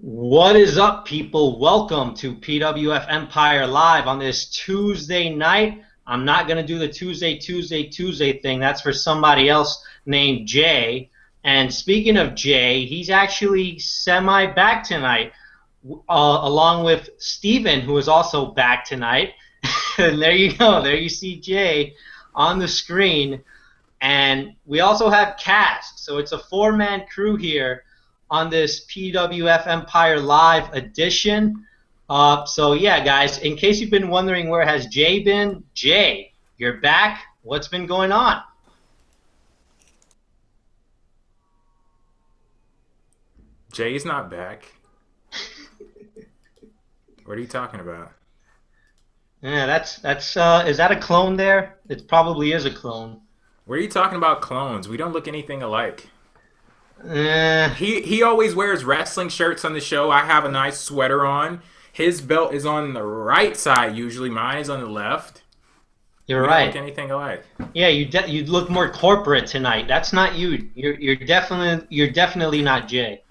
What is up, people? Welcome to PWF Empire Live on this Tuesday night. I'm not going to do the Tuesday thing. That's for somebody else named Jay. And speaking of Jay, he's actually semi back tonight, along with Steven, who is also back tonight. And there you go. There you see Jay on the screen. And we also have Cast. So it's a four-man crew here on this PWF Empire Live edition. So yeah, guys, in case you've been wondering where has Jay been, Jay, you're back. What's been going on? Jay's not back. What are you talking about? Yeah, that's is that a clone there? It probably is a clone. What are you talking about clones? We don't look anything alike. Eh, He always wears wrestling shirts on the show. I have a nice sweater on. His belt is on the right side usually. Mine is on the left. you're We don't look right. anything alike. Yeah, you look more corporate tonight. That's not you. You're definitely not Jay.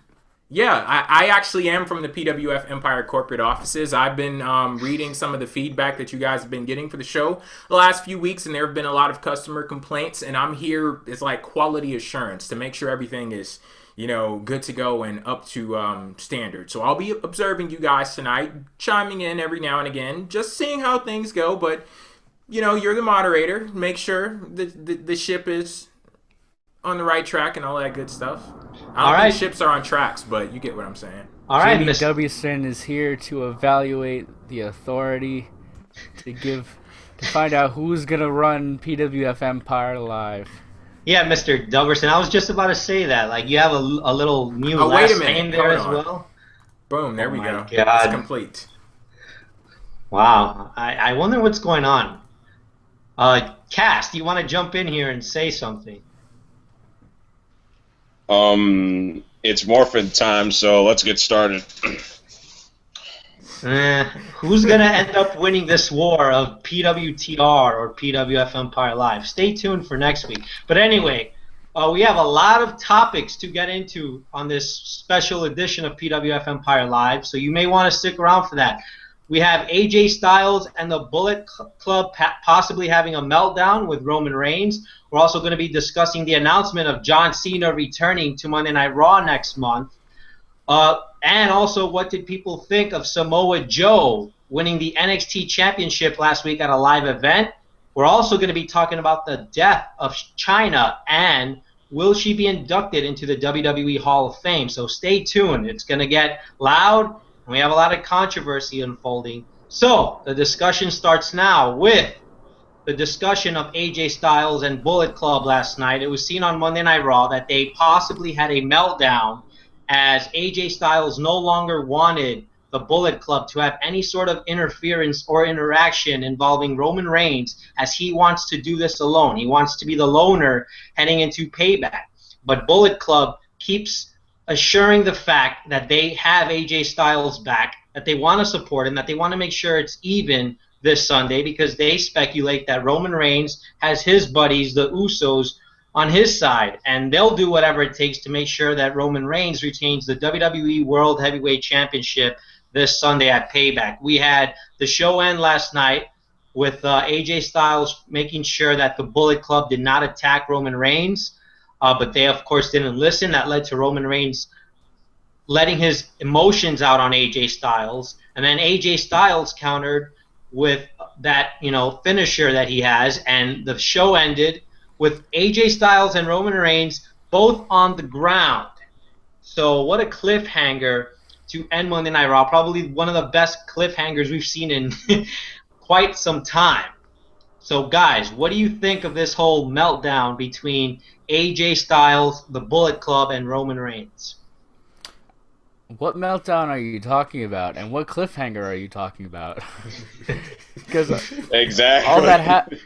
Yeah, I actually am from the PWF Empire corporate offices. I've been reading some of the feedback that you guys have been getting for the show the last few weeks, and there have been a lot of customer complaints. And I'm here as like quality assurance to make sure everything is, good to go and up to standard. So I'll be observing you guys tonight, chiming in every now and again, just seeing how things go. But you're the moderator. Make sure the ship is on the right track and all that good stuff. I All don't think right, ships are on tracks, but you get what I'm saying. all right, Jimmy Miss. Wson is here to evaluate the authority to find out who's gonna run PWF Empire Live. Yeah, Mr. Doverson. I was just about to say that. Like, you have a little new Oh, wait a last name minute. there Hold as on. well. Boom, there Oh we my go. It's God! complete. Wow. I wonder what's going on. Cass, do you want to jump in here and say something? It's morphin time, so let's get started. Who's gonna end up winning this war of PWTR or PWF Empire Live? Stay tuned for next week. But anyway, we have a lot of topics to get into on this special edition of PWF Empire Live, so you may want to stick around for that. We have AJ Styles and the Bullet Club possibly having a meltdown with Roman Reigns. We're also going to be discussing the announcement of John Cena returning to Monday Night Raw next month. And also, what did people think of Samoa Joe winning the NXT Championship last week at a live event? We're also going to be talking about the death of Chyna and will she be inducted into the WWE Hall of Fame? So stay tuned. It's going to get loud, and we have a lot of controversy unfolding. So the discussion starts now with the discussion of AJ Styles and Bullet Club last night. It was seen on Monday Night Raw that they possibly had a meltdown as AJ Styles no longer wanted the Bullet Club to have any sort of interference or interaction involving Roman Reigns, as he wants to do this alone. He wants to be the loner heading into Payback. But Bullet Club keeps assuring the fact that they have AJ Styles back, that they want to support him, that they want to make sure it's even this Sunday, because they speculate that Roman Reigns has his buddies, the Usos, on his side, and they'll do whatever it takes to make sure that Roman Reigns retains the WWE World Heavyweight Championship this Sunday at Payback. We had the show end last night with AJ Styles making sure that the Bullet Club did not attack Roman Reigns, but they, of course, didn't listen. That led to Roman Reigns letting his emotions out on AJ Styles, and then AJ Styles countered with that, finisher that he has, and the show ended with AJ Styles and Roman Reigns both on the ground. So what a cliffhanger to end Monday Night Raw. Probably one of the best cliffhangers we've seen in quite some time. So guys, what do you think of this whole meltdown between AJ Styles, the Bullet Club, and Roman Reigns? What meltdown are you talking about, and what cliffhanger are you talking about? Because Exactly.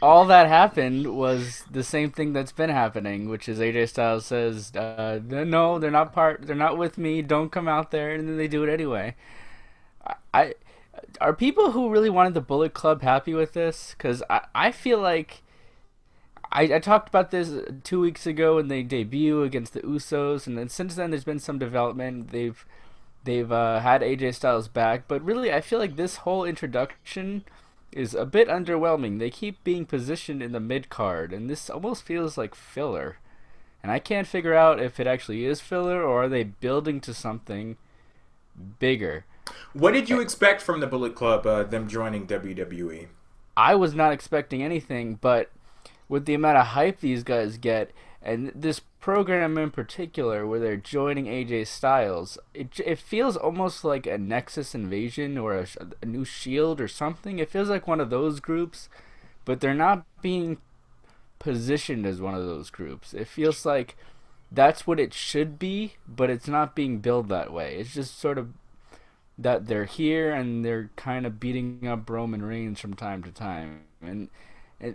all that happened was the same thing that's been happening, which is AJ Styles says, "No, they're not with me. Don't come out there," and then they do it anyway. I Are people who really wanted the Bullet Club happy with this? Because I feel like I talked about this 2 weeks ago when they debut against the Usos, and then since then there's been some development. they've had AJ Styles back, but really I feel like this whole introduction is a bit underwhelming. They keep being positioned in the mid card, and this almost feels like filler. And I can't figure out if it actually is filler or are they building to something bigger. What did you expect from the Bullet Club, them joining WWE? I was not expecting anything, but with the amount of hype these guys get, and this program in particular where they're joining AJ Styles, it feels almost like a Nexus invasion or a new Shield or something. It feels like one of those groups, but they're not being positioned as one of those groups. It feels like that's what it should be, but it's not being billed that way. It's just sort of that they're here and they're kind of beating up Roman Reigns from time to time. And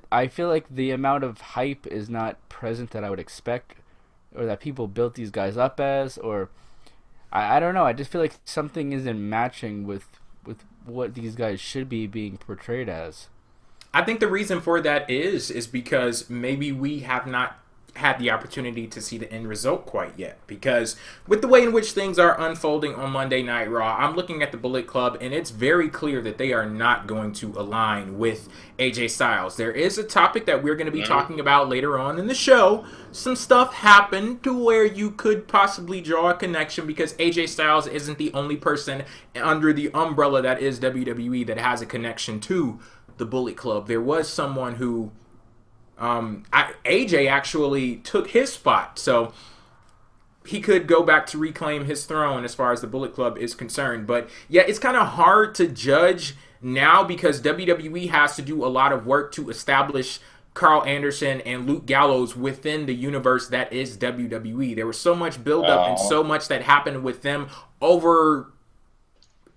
I feel like the amount of hype is not present that I would expect or that people built these guys up as, or I don't know. I just feel like something isn't matching with what these guys should be being portrayed as. I think the reason for that is because maybe we have not had the opportunity to see the end result quite yet. Because with the way in which things are unfolding on Monday Night Raw, I'm looking at the Bullet Club, and it's very clear that they are not going to align with AJ Styles. There is a topic that we're going to be talking about later on in the show. Some stuff happened to where you could possibly draw a connection because AJ Styles isn't the only person under the umbrella that is WWE that has a connection to the Bullet Club. There was someone who AJ actually took his spot, so he could go back to reclaim his throne as far as the Bullet Club is concerned. But yeah, it's kind of hard to judge now because WWE has to do a lot of work to establish Carl Anderson and Luke Gallows within the universe that is WWE. There was so much buildup and so much that happened with them over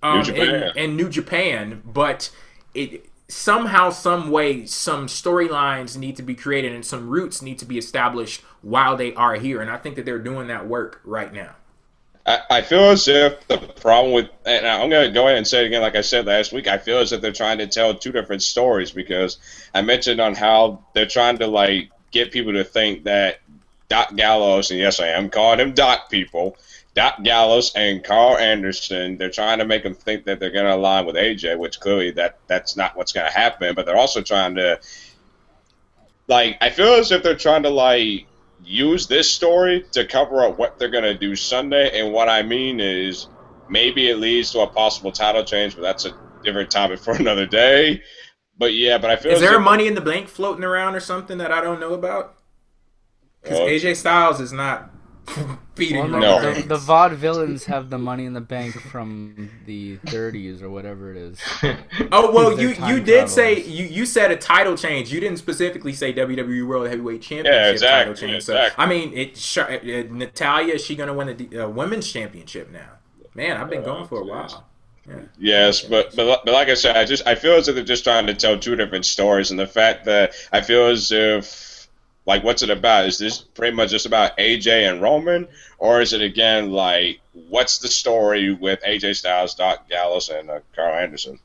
in New Japan, but somehow, some way, some storylines need to be created and some roots need to be established while they are here. And I think that they're doing that work right now. I feel as if the problem with, and I'm going to go ahead and say it again, like I said last week, I feel as if they're trying to tell two different stories because I mentioned on how they're trying to like get people to think that Doc Gallows, and yes, I am calling him Doc people, Doc Gallows and Carl Anderson, they're trying to make them think that they're going to align with AJ, which clearly that's not what's going to happen. But they're also trying to, like, I feel as if they're trying to, like, use this story to cover up what they're going to do Sunday. And what I mean is maybe it leads to a possible title change, but that's a different topic for another day. But, yeah, but I feel Is there a Money in the Bank floating around or something that I don't know about? Because AJ Styles is not beating the Vaudevillains have the Money in the Bank from the 30s or whatever it is. Oh well, you did say you said a title change. You didn't specifically say WWE World Heavyweight Championship title change. Exactly. So I mean, Natalya, is she gonna win the women's championship now? Man, I've been going for a while. Yeah. Yes, but like I said, I feel as if they're just trying to tell two different stories, and the fact that I feel as if, like, what's it about? Is this pretty much just about AJ and Roman? Or is it, again, like, what's the story with AJ Styles, Doc Gallows, and Carl Anderson?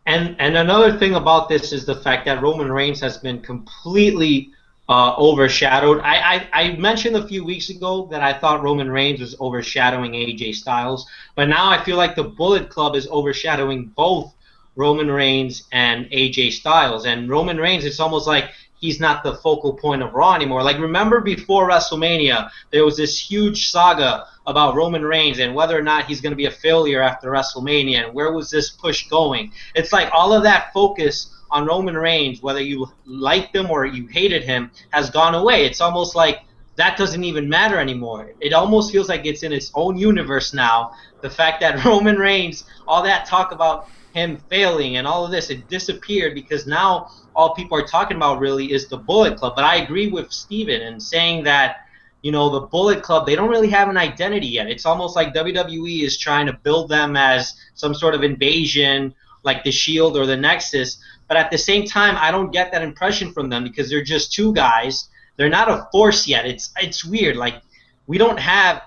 And another thing about this is the fact that Roman Reigns has been completely overshadowed. I mentioned a few weeks ago that I thought Roman Reigns was overshadowing AJ Styles. But now I feel like the Bullet Club is overshadowing both Roman Reigns and AJ Styles. And Roman Reigns, it's almost like he's not the focal point of Raw anymore. Like, remember before WrestleMania, there was this huge saga about Roman Reigns and whether or not he's going to be a failure after WrestleMania and where was this push going. It's like all of that focus on Roman Reigns, whether you liked him or you hated him, has gone away. It's almost like that doesn't even matter anymore. It almost feels like it's in its own universe now. The fact that Roman Reigns, all that talk about him failing and all of this, it disappeared because now all people are talking about really is the Bullet Club. But I agree with Steven in saying that, you know, the Bullet Club, they don't really have an identity yet. It's almost like WWE is trying to build them as some sort of invasion, like the Shield or the Nexus. But at the same time, I don't get that impression from them because they're just two guys. They're not a force yet. It's weird. Like, we don't have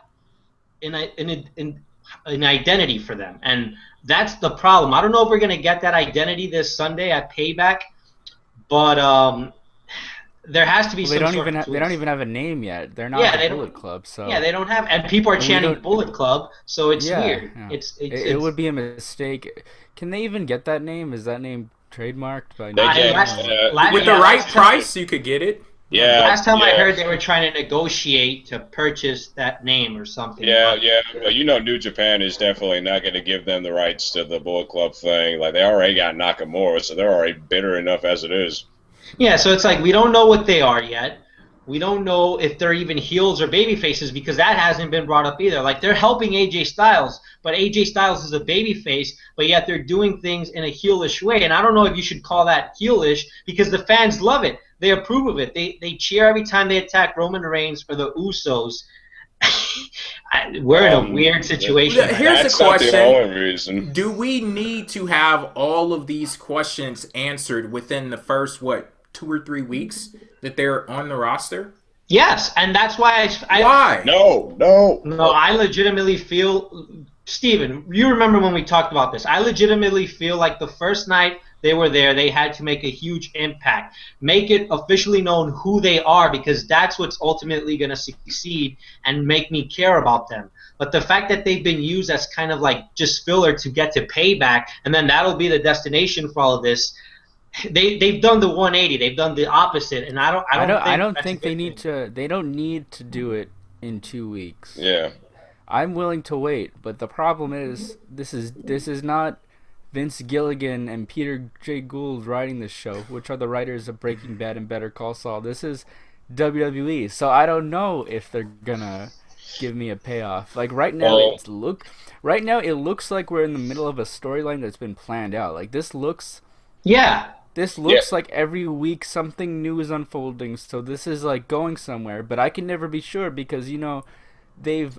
an identity for them. And that's the problem. I don't know if we're going to get that identity this Sunday at Payback. But there has to be Well, some they don't even have a name yet. They're not Yeah, the Bullet Club, so Yeah, they don't have, and people are chanting Bullet Club, so it's weird. Yeah. It would be a mistake. Can they even get that name? Is that name trademarked by? They can. With the right price, you could get it. Yeah. Last time I heard, they were trying to negotiate to purchase that name or something. Yeah. Well, you know, New Japan is definitely not going to give them the rights to the Bullet Club thing. Like, they already got Nakamura, so they're already bitter enough as it is. Yeah, so it's like we don't know what they are yet. We don't know if they're even heels or baby faces because that hasn't been brought up either. Like, they're helping AJ Styles, but AJ Styles is a baby face, but yet they're doing things in a heelish way. And I don't know if you should call that heelish because the fans love it. They approve of it. They cheer every time they attack Roman Reigns or the Usos. We're in a weird situation. Here's the question. Not the only reason. Do we need to have all of these questions answered within the first, 2 or 3 weeks that they're on the roster? Yes, and that's why Why? No. I legitimately feel, Steven, you remember when we talked about this. I legitimately feel like the first night they were there, they had to make a huge impact. Make it officially known who they are because that's what's ultimately going to succeed and make me care about them. But the fact that they've been used as kind of like just filler to get to Payback, and then that'll be the destination for all of this, they've done the 180. They've done the opposite, and I don't think they need to. They don't need to do it in 2 weeks. Yeah, I'm willing to wait, but the problem is this is not Vince Gilligan and Peter J. Gould writing this show, which are the writers of Breaking Bad and Better Call Saul. This is WWE, so I don't know if they're gonna give me a payoff. Like right now, it looks like we're in the middle of a storyline that's been planned out. Like this looks. Yeah. This looks like every week something new is unfolding, so this is like going somewhere. But I can never be sure because they've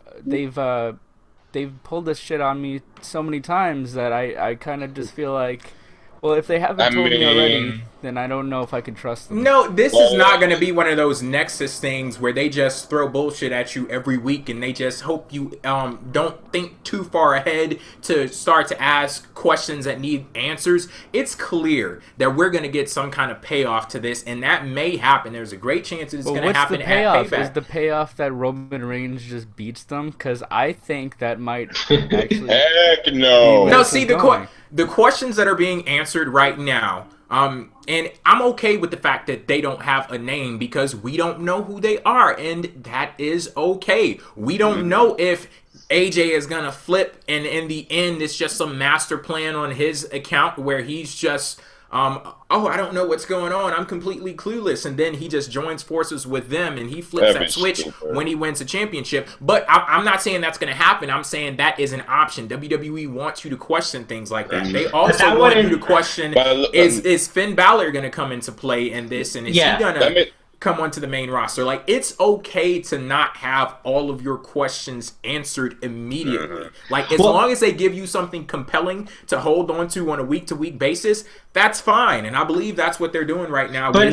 pulled this shit on me so many times that I kind of just feel like, well, if they haven't told me already, then I don't know if I can trust them. No, this is not going to be one of those Nexus things where they just throw bullshit at you every week and they just hope you don't think too far ahead to start to ask questions that need answers. It's clear that we're going to get some kind of payoff to this, and that may happen. There's a great chance it's going to happen at Payback. Is the payoff that Roman Reigns just beats them? Because I think that might actually. Heck no. No, see, the questions that are being answered right now, and I'm okay with the fact that they don't have a name because we don't know who they are, and that is okay. We don't know if AJ is going to flip, and in the end, it's just some master plan on his account where he's just, I don't know what's going on. I'm completely clueless. And then he just joins forces with them, and he flips that switch when he wins a championship. But I'm not saying that's going to happen. I'm saying that is an option. WWE wants you to question things like that. They also want you to question, is Finn Balor going to come into play in this? And is he going to come onto the main roster? Like, it's okay to not have all of your questions answered immediately. Like, as long as they give you something compelling to hold on to on a week-to-week basis, that's fine. And I believe that's what they're doing right now. But I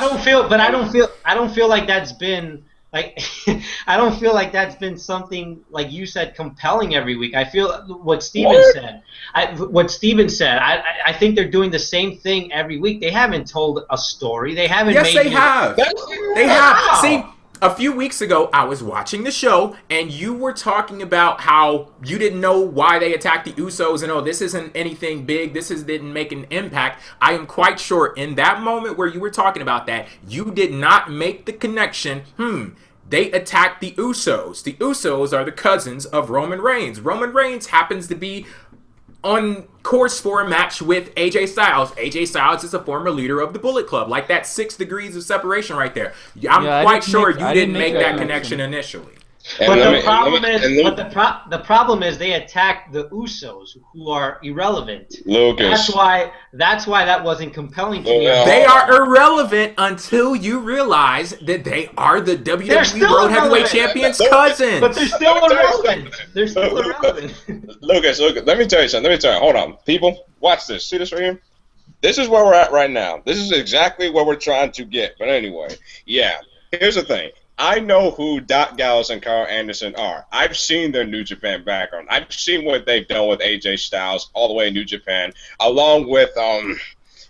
don't feel like that's been like I don't feel like that's been something, like you said, compelling every week. I feel what Steven said. I think they're doing the same thing every week. They haven't told a story. They haven't. Yes, they have. They have. See, a few weeks ago, I was watching the show, and you were talking about how you didn't know why they attacked the Usos, and this isn't anything big. Didn't make an impact. I am quite sure in that moment where you were talking about that, you did not make the connection. They attacked the Usos. The Usos are the cousins of Roman Reigns. Roman Reigns happens to be on course for a match with AJ Styles. AJ Styles is a former leader of the Bullet Club. Like, that's 6 degrees of separation right there. I'm quite sure you didn't make that connection initially. But the problem is they attacked the Usos, who are irrelevant. Lucas. That's why that wasn't compelling to me. They are irrelevant until you realize that they are the WWE World Heavyweight Champions' cousins. But they're still irrelevant. They're still irrelevant. Lucas, let me tell you something. Hold on. People, watch this. See this right here? This is where we're at right now. This is exactly where we're trying to get. But anyway, here's the thing. I know who Doc Gallows and Carl Anderson are. I've seen their New Japan background. I've seen what they've done with AJ Styles all the way in New Japan, along with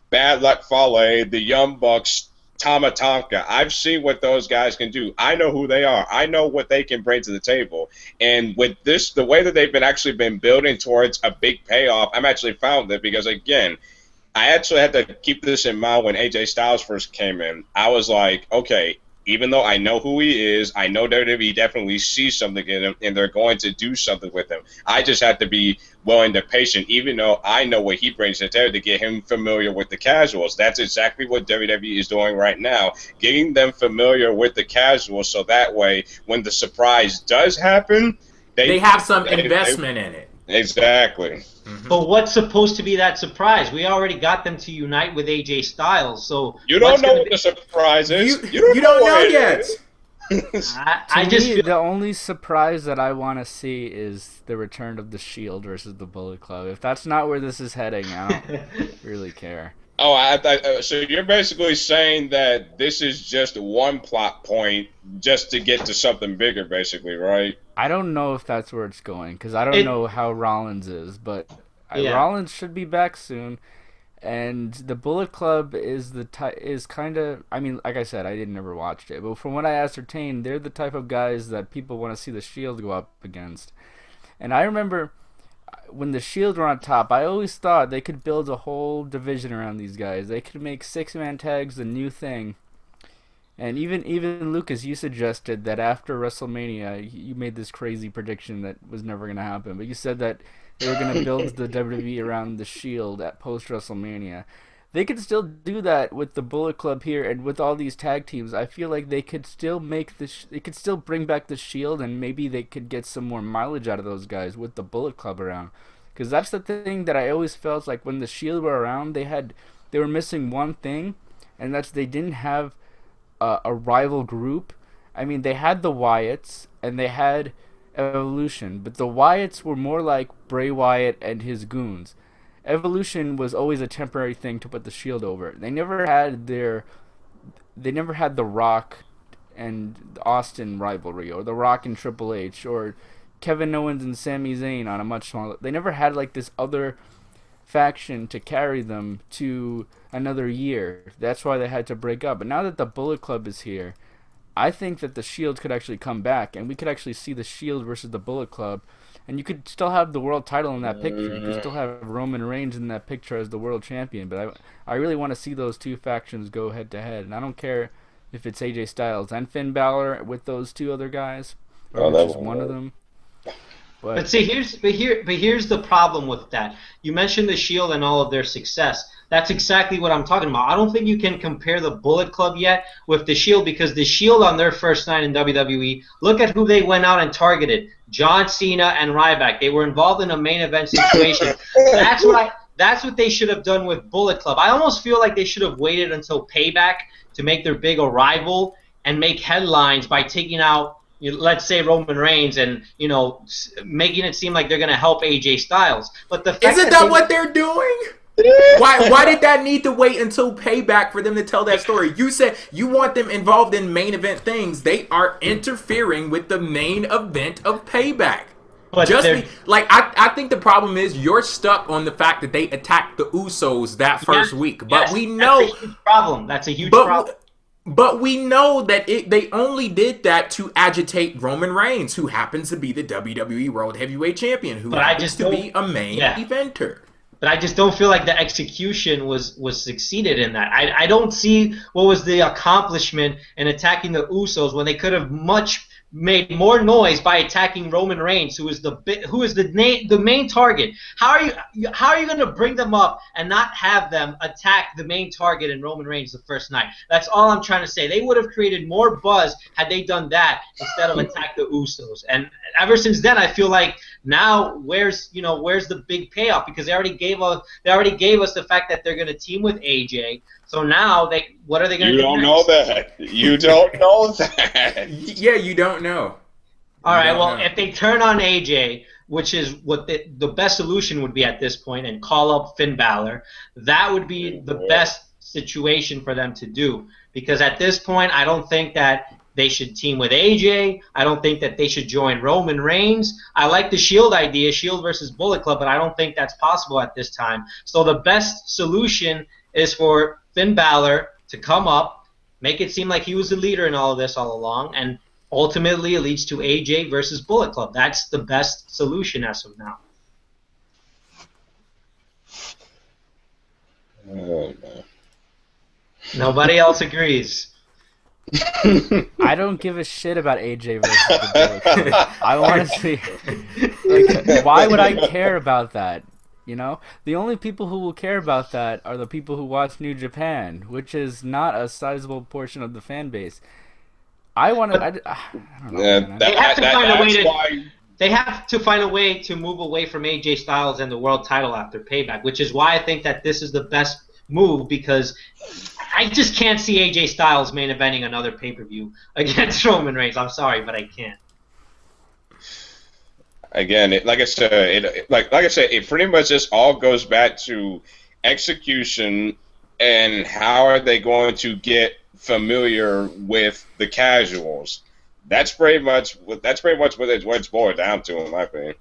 Bad Luck Fale, the Young Bucks, Tama Tonka. I've seen what those guys can do. I know who they are. I know what they can bring to the table. And with this, the way that they've been building towards a big payoff, I'm actually found it because, again, I actually had to keep this in mind when AJ Styles first came in. I was like, okay, even though I know who he is, I know WWE definitely sees something in him, and they're going to do something with him. I just have to be willing to patient, even though I know what he brings to the table to get him familiar with the casuals. That's exactly what WWE is doing right now, getting them familiar with the casuals so that way when the surprise does happen, they have some investment in it. Exactly. Mm-hmm. But what's supposed to be that surprise? We already got them to unite with AJ Styles, so you don't know what the surprise is. You don't know yet. I just feel the only surprise that I want to see is the return of the Shield versus the Bullet Club. If that's not where this is heading, I don't really care. Oh, so you're basically saying that this is just one plot point just to get to something bigger, basically, right? I don't know if that's where it's going because I don't know how Rollins is, but Rollins should be back soon. And the Bullet Club is kind of, I mean, like I said, I never watched it, but from what I ascertained, they're the type of guys that people want to see the Shield go up against. And I remember when the Shield were on top, I always thought they could build a whole division around these guys. They could make 6-man tags the new thing. And even Lucas, you suggested that after WrestleMania, you made this crazy prediction that was never going to happen. But you said that they were going to build the WWE around the Shield at post-WrestleMania. They could still do that with the Bullet Club here and with all these tag teams. I feel like they could still they could still bring back the Shield, and maybe they could get some more mileage out of those guys with the Bullet Club around. Because that's the thing that I always felt like when the Shield were around, they were missing one thing, and that's they didn't have a rival group. I mean, they had the Wyatts and they had Evolution, but the Wyatts were more like Bray Wyatt and his goons. Evolution was always a temporary thing to put the Shield over. They never had the Rock and Austin rivalry, or the Rock and Triple H, or Kevin Owens and Sami Zayn on a much smaller. They never had like this other faction to carry them to another year. That's why they had to break up. But now that the Bullet Club is here, I think that the Shield could actually come back, and we could actually see the Shield versus the Bullet Club, and you could still have the world title in that picture. You could still have Roman Reigns in that picture as the world champion. But I really want to see those two factions go head to head, and I don't care if it's AJ Styles and Finn Balor with those two other guys, or if it's just one of them. But see, here's the problem with that. You mentioned the Shield and all of their success. That's exactly what I'm talking about. I don't think you can compare the Bullet Club yet with the Shield, because the Shield on their first night in WWE, look at who they went out and targeted: John Cena and Ryback. They were involved in a main event situation. That's what they should have done with Bullet Club. I almost feel like they should have waited until Payback to make their big arrival and make headlines by taking out, let's say, Roman Reigns, and making it seem like they're going to help AJ Styles. But the fact isn't that what they're doing? Why did that need to wait until Payback for them to tell that story? You said you want them involved in main event things. They are interfering with the main event of Payback. But I think the problem is you're stuck on the fact that they attacked the Usos that first week. But we know that's a huge problem. That's a huge problem. But we know that they only did that to agitate Roman Reigns, who happens to be the WWE World Heavyweight Champion, who happens to be a main eventer. But I just don't feel like the execution was succeeded in that. I don't see what was the accomplishment in attacking the Usos when they could have made more noise by attacking Roman Reigns, who is the main target. How are you going to bring them up and not have them attack the main target in Roman Reigns the first night? That's all I'm trying to say. They would have created more buzz had they done that instead of attack the Usos. And ever since then, I feel like now where's the big payoff? Because they already gave us the fact that they're going to team with AJ. So now what are they going to do? You don't know that. You don't know that. Yeah, you don't know. All right, well, if they turn on AJ, which is what the best solution would be at this point, and call up Finn Balor, that would be the best situation for them to do. Because at this point, I don't think that they should team with AJ. I don't think that they should join Roman Reigns. I like the Shield idea, Shield versus Bullet Club, but I don't think that's possible at this time. So the best solution is for Finn Balor to come up, make it seem like he was the leader in all of this all along, and ultimately it leads to AJ versus Bullet Club. That's the best solution as of now. Oh, no. Nobody else agrees. I don't give a shit about AJ versus the Bullet Club. I want to see. Like, why would I care about that? You know, the only people who will care about that are the people who watch New Japan, which is not a sizable portion of the fan base. I want to. I don't know. Man. They have to find a way to. They have to find a way to move away from AJ Styles and the world title after Payback, which is why I think that this is the best move, because I just can't see AJ Styles main eventing another pay-per-view against Roman Reigns. I'm sorry, but I can't. Again, like I said, it pretty much just all goes back to execution and how are they going to get familiar with the casuals. That's pretty much what it's boiled down to, in my opinion.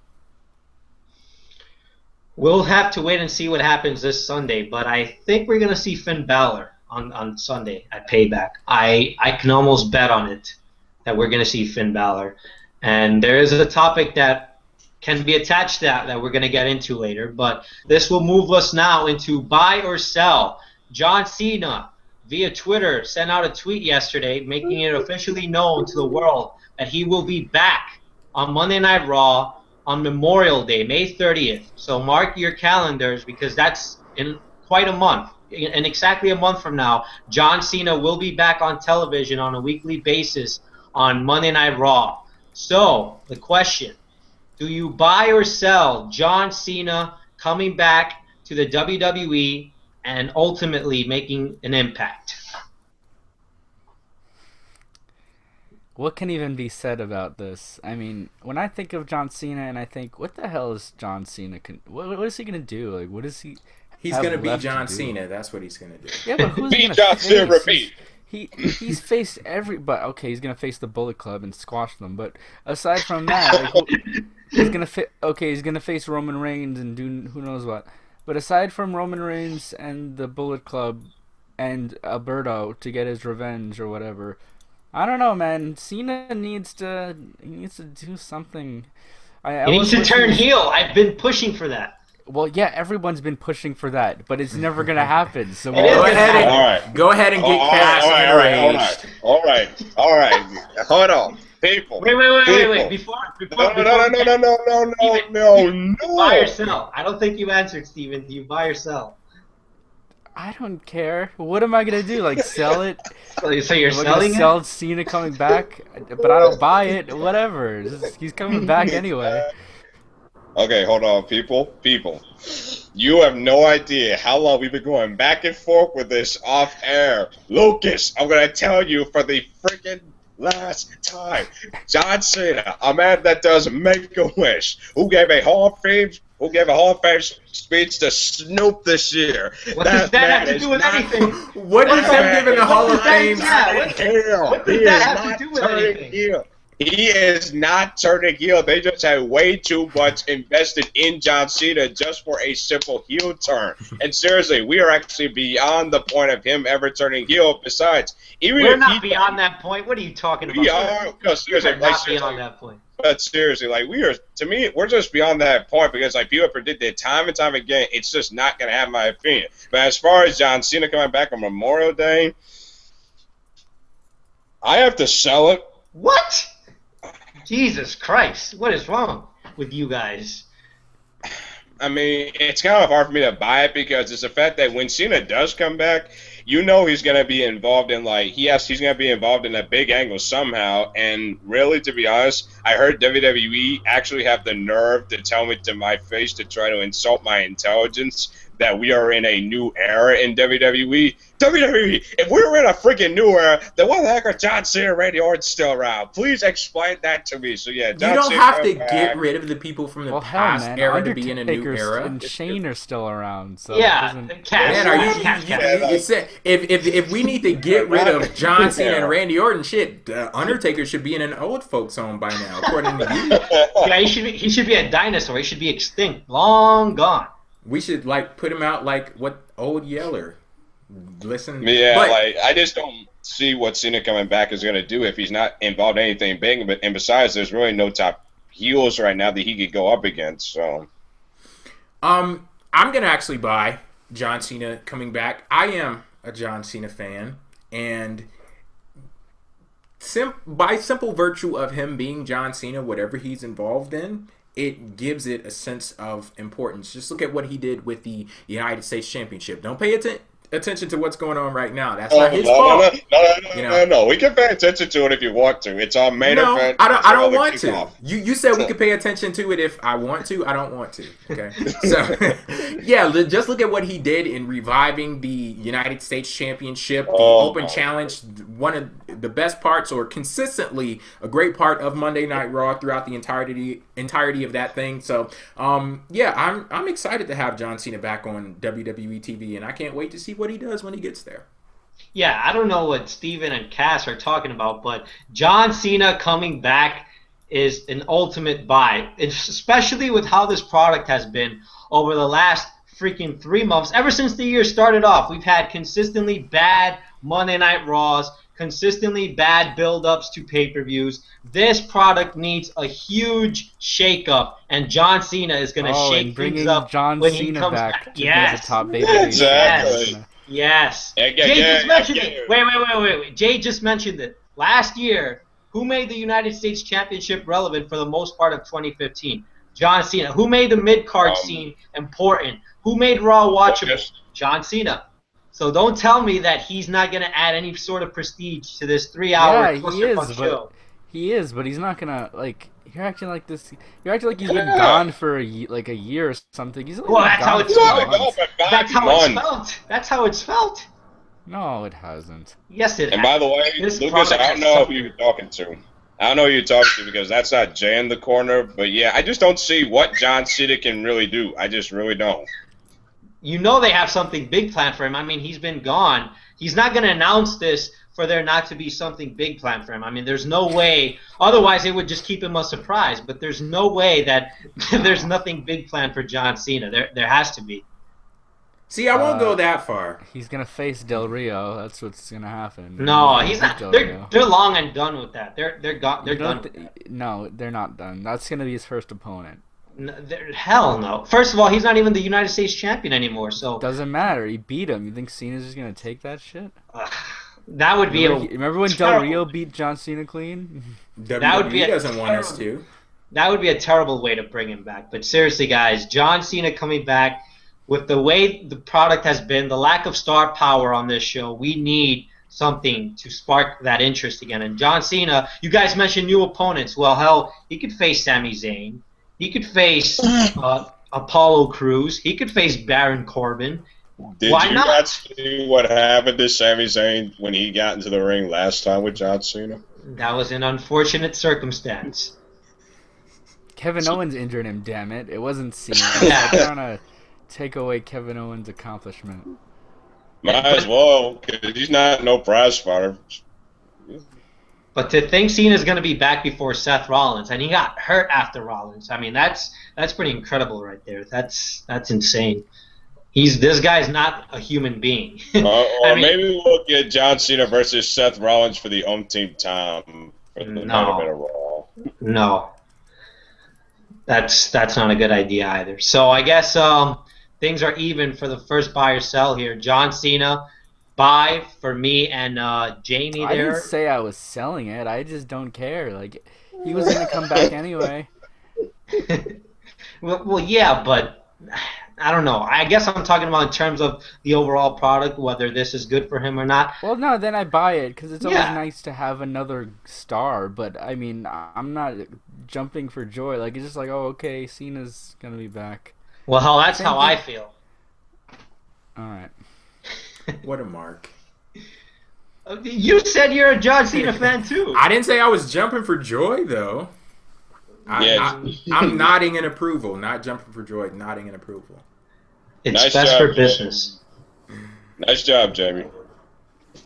We'll have to wait and see what happens this Sunday, but I think we're going to see Finn Balor on Sunday at Payback. I can almost bet on it that we're going to see Finn Balor. And there is a topic that can be attached to that we're going to get into later, but this will move us now into buy or sell. John Cena, via Twitter, sent out a tweet yesterday making it officially known to the world that he will be back on Monday Night Raw on Memorial Day, May 30th. So mark your calendars, because that's in quite a month. In exactly a month from now, John Cena will be back on television on a weekly basis on Monday Night Raw. So, the question, do you buy or sell John Cena coming back to the WWE and ultimately making an impact? What can even be said about this? I mean, when I think of John Cena and I think, what the hell is John Cena? What is he going to do? Like, what is he? He's going to be John Cena. That's what he's going to do. Yeah, but who's going to John Cena, repeat. He's faced but okay, he's going to face the Bullet Club and squash them. But aside from that, like, he's going to face Roman Reigns and do who knows what. But aside from Roman Reigns and the Bullet Club and Alberto to get his revenge or whatever, I don't know, man. Cena needs to do something. He needs to turn heel. I've been pushing for that. Well, yeah, everyone's been pushing for that, but it's never gonna happen. So go ahead and get Cass enraged. All right. Hold on, people. Wait. Before No. Buy or sell? I don't think you answered, Steven. Do you buy or sell? I don't care. What am I gonna do? Like, sell it? So you're selling it? Sell Cena coming back, but I don't buy it. Whatever. He's coming back anyway. Okay, hold on, people. You have no idea how long we've been going back and forth with this off air. Lucas, I'm gonna tell you for the freaking last time. John Cena, a man that does Make-A-Wish, who gave a Hall of Fame speech to Snoop this year. What does that have to do with anything? What does him giving the Hall of Fame? What does that have to do with anything? He is not turning heel. They just had way too much invested in John Cena just for a simple heel turn. And seriously, we are actually beyond the point of him ever turning heel. Besides, we're not beyond that point. What are you talking about? We are. No, seriously, not beyond that point. But seriously, like, we are. To me, we're just beyond that point because, like, people predicted time and time again, it's just not going to have my opinion. But as far as John Cena coming back on Memorial Day, I have to sell it. What? Jesus Christ, what is wrong with you guys? I mean, it's kind of hard for me to buy it because it's the fact that when Cena does come back, you know he's going to be involved in, like, he's going to be involved in a big angle somehow. And really, to be honest, I heard WWE actually have the nerve to tell me to my face to try to insult my intelligence that we are in a new era in WWE. WWE, if we were in a freaking new era, then why the heck are John Cena and Randy Orton still around? Please explain that to me. So yeah, John you don't Cena have to get rid of the people from the past era to be in a new era. And Shane are still around. So yeah, if we need to get rid of John Cena and Randy Orton, shit, Undertaker should be in an old folks home by now, according to you. Yeah, he should be a dinosaur. He should be extinct, long gone. We should, like, put him out like what Old Yeller. Listen, yeah, but, like, I just don't. see what Cena coming back is going to do if he's not involved in anything big. And besides, there's really no top heels right now that he could go up against. So, I'm gonna actually buy John Cena coming back. I am a John Cena fan, and by simple virtue of him being John Cena, whatever he's involved in, it gives it a sense of importance. Just look at what he did with the United States Championship. Don't pay attention to what's going on right now. That's not his fault. No. We can pay attention to it if you want to. It's our main event. I don't want to. You said we could pay attention to it if I want to. I don't want to. Okay. So, yeah, just look at what he did in reviving the United States Championship, the Open Challenge, one of the best parts, or consistently a great part of Monday Night Raw throughout the entirety of that thing. So, yeah, I'm excited to have John Cena back on WWE TV, and I can't wait to see what he does when he gets there. Yeah, I don't know what Steven and Cass are talking about, but John Cena coming back is an ultimate buy, especially with how this product has been over the last freaking 3 months. Ever since the year started off, we've had consistently bad Monday Night Raws, consistently bad build-ups to pay-per-views. This product needs a huge shake-up, and John Cena is going to shake things up John when Cena he comes back. back. Yes. The top baby. Exactly. Yes. Jay just mentioned it. Wait. Jay just mentioned it. Last year, who made the United States Championship relevant for the most part of 2015? John Cena. Who made the mid-card scene important? Who made Raw watchable? John Cena. So don't tell me that he's not going to add any sort of prestige to this 3-hour show. He is, but he's not going to, like, you're acting like this. You're acting like he's been gone for a year or something. He's only that's how it's felt. That's how it's felt. No, it hasn't. Yes, it has. And by the way, Lucas, I don't know who you're talking to. I don't know who you're talking to because that's not Jay in the corner. But yeah, I just don't see what John Cena can really do. I just really don't. You know they have something big planned for him. I mean, he's been gone. He's not going to announce this for there not to be something big planned for him. I mean, there's no way. Otherwise, it would just keep him a surprise. But there's no way that there's nothing big planned for John Cena. There has to be. See, I won't go that far. He's going to face Del Rio. That's what's going to happen. No, he's not. They're long and done with that. They're done. No, they're not done. That's going to be his first opponent. No, hell no. First of all, he's not even the United States champion anymore. So doesn't matter. He beat him. You think Cena's just going to take that shit? That would be remember when Del Rio beat John Cena clean? WWE doesn't want us to. That would be a terrible way to bring him back. But seriously, guys, John Cena coming back with the way the product has been, the lack of star power on this show, we need something to spark that interest again. And John Cena, you guys mentioned new opponents. Well, hell, he could face Sami Zayn. He could face Apollo Crews. He could face Baron Corbin. Did you not see what happened to Sami Zayn when he got into the ring last time with John Cena? That was an unfortunate circumstance. Kevin Owens injured him, damn it. It wasn't Cena. I'm trying to take away Kevin Owens' accomplishment. Might as well, because he's not no prize fighter. But to think Cena's going to be back before Seth Rollins, and he got hurt after Rollins. I mean, that's pretty incredible right there. That's insane. This guy's not a human being. Maybe we'll get John Cena versus Seth Rollins for the umpteenth time for the main event of Raw. No, that's not a good idea either. So I guess things are even for the first buy or sell here. John Cena. Buy for me and Jamie there. I didn't say I was selling it. I just don't care. Like, he was going to come back anyway. well, yeah, but I don't know. I guess I'm talking about in terms of the overall product, whether this is good for him or not. Well, no, then I buy it because it's always nice to have another star. But, I mean, I'm not jumping for joy. Like, it's just like, oh, okay, Cena's going to be back. Well, hell, that's how I feel. All right. What a mark. You said you're a John Cena fan, too. I didn't say I was jumping for joy, though. I'm nodding in approval. Not jumping for joy, nodding in approval. It's nice best job, for business. Nice job, Jamie.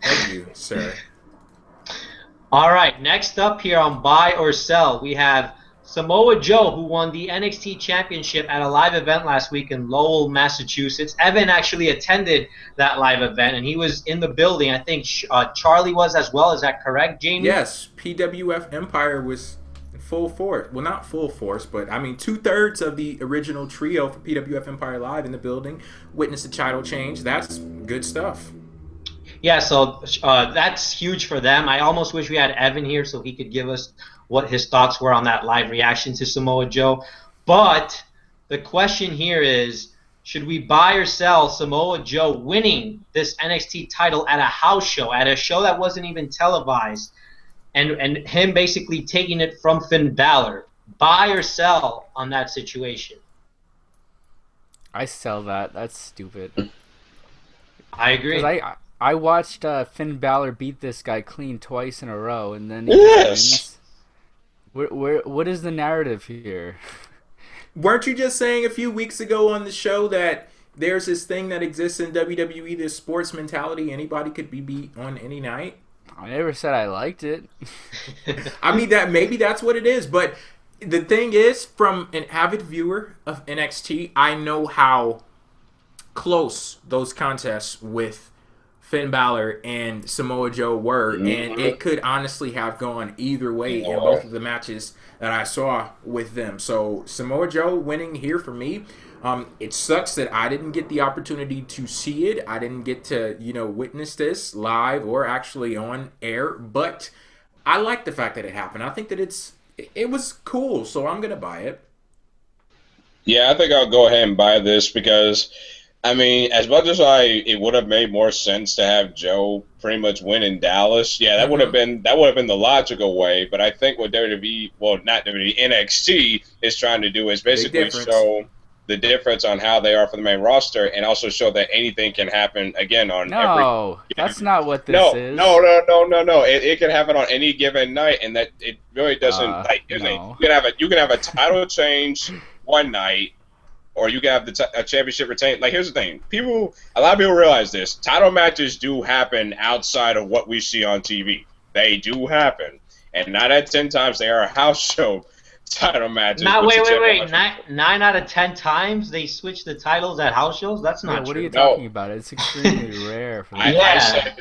Thank you, sir. All right, next up here on Buy or Sell, we have Samoa Joe, who won the NXT Championship at a live event last week in Lowell, Massachusetts. Evan actually attended that live event, and he was in the building. I think Charlie was as well. Is that correct, Jamie? Yes, PWF Empire was full force. Well, not full force, but I mean 2/3 of the original trio for PWF Empire Live in the building. Witnessed the title change. That's good stuff. Yeah, so that's huge for them. I almost wish we had Evan here so he could give us what his thoughts were on that live reaction to Samoa Joe. But the question here is, should we buy or sell Samoa Joe winning this NXT title at a house show, at a show that wasn't even televised, and him basically taking it from Finn Balor? Buy or sell on that situation? I sell that. That's stupid. I agree. I watched Finn Balor beat this guy clean twice in a row, and then he wins. What is the narrative here? Weren't you just saying a few weeks ago on the show that there's this thing that exists in WWE, this sports mentality, anybody could be beat on any night? I never said I liked it. I mean, that maybe that's what it is, but the thing is, from an avid viewer of NXT, I know how close those contests with Finn Balor and Samoa Joe were, and it could honestly have gone either way in both of the matches that I saw with them. So Samoa Joe winning here for me. It sucks that I didn't get the opportunity to see it. I didn't get to, witness this live or actually on air, but I like the fact that it happened. I think that it was cool, so I'm gonna buy it. Yeah, I think I'll go ahead and buy this because, I mean, as much as it would have made more sense to have Joe pretty much win in Dallas. Yeah, that would have been the logical way. But I think what WWE, well, not WWE, NXT is trying to do is basically show the difference on how they are for the main roster, and also show that anything can happen again on No, that's not what this is. No. It can happen on any given night, and that it really doesn't. You can have a title change one night, or you can have a championship retained. Like, here's the thing. A lot of people realize this. Title matches do happen outside of what we see on TV. They do happen. And 9 out of 10 times, they are a house show title matches. Wait. 9 out of 10 times they switch the titles at house shows? That's not true. What are you talking about? It's extremely rare for that.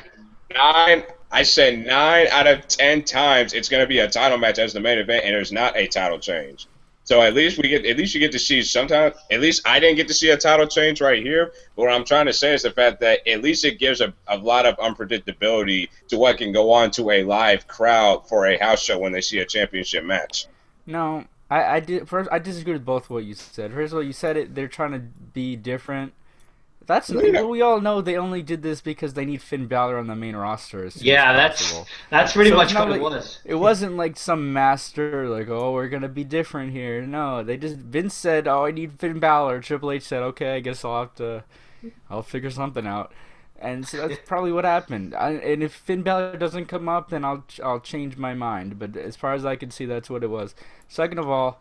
I said 9 out of 10 times it's going to be a title match as the main event, and there's not a title change. So at least you get to see sometimes. At least I didn't get to see a title change right here. But what I'm trying to say is the fact that at least it gives a lot of unpredictability to what can go on to a live crowd for a house show when they see a championship match. No, I disagree with both what you said. First of all, you said they're trying to be different. We all know they only did this because they need Finn Balor on the main roster. That's pretty much what it was. It wasn't like some master we're gonna be different here. No, Vince said, I need Finn Balor. Triple H said, okay, I guess I'll figure something out. And so that's probably what happened. And if Finn Balor doesn't come up, then I'll change my mind. But as far as I can see, that's what it was. Second of all,